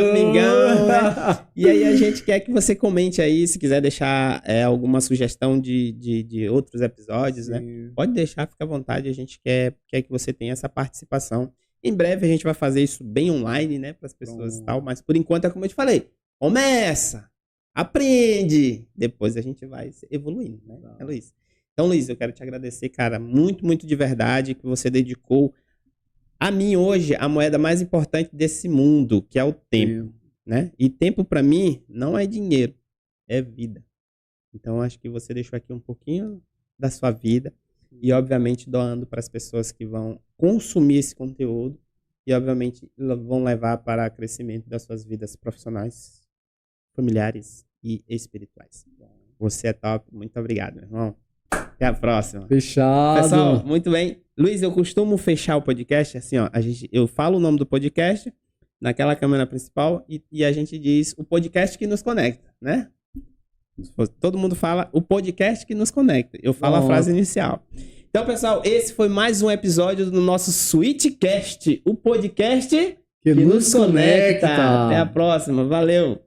né? E aí a gente quer que você comente aí, se quiser deixar alguma sugestão de outros episódios, né? Pode deixar, fica à vontade, a gente quer que você tenha essa participação. Em breve a gente vai fazer isso bem online, né, para as pessoas e tal, mas por enquanto é como eu te falei, começa, aprende, depois a gente vai evoluindo, né, Luiz? Então, Luiz, eu quero te agradecer, cara, muito, muito de verdade, que você dedicou a mim hoje a moeda mais importante desse mundo, que é o tempo, né? E tempo para mim não é dinheiro, é vida. Então, acho que você deixou aqui um pouquinho da sua vida e, obviamente, doando para as pessoas que vão consumir esse conteúdo e, obviamente, vão levar para o crescimento das suas vidas profissionais, familiares e espirituais. Você é top. Muito obrigado, meu irmão. Até a próxima. Fechado. Pessoal, muito bem. Luiz, eu costumo fechar o podcast assim, ó. Eu falo o nome do podcast naquela câmera principal e a gente diz o podcast que nos conecta, né? Todo mundo fala o podcast que nos conecta. Eu falo a frase inicial. Então, pessoal, esse foi mais um episódio do nosso Switchcast, o podcast que nos conecta. Até a próxima. Valeu.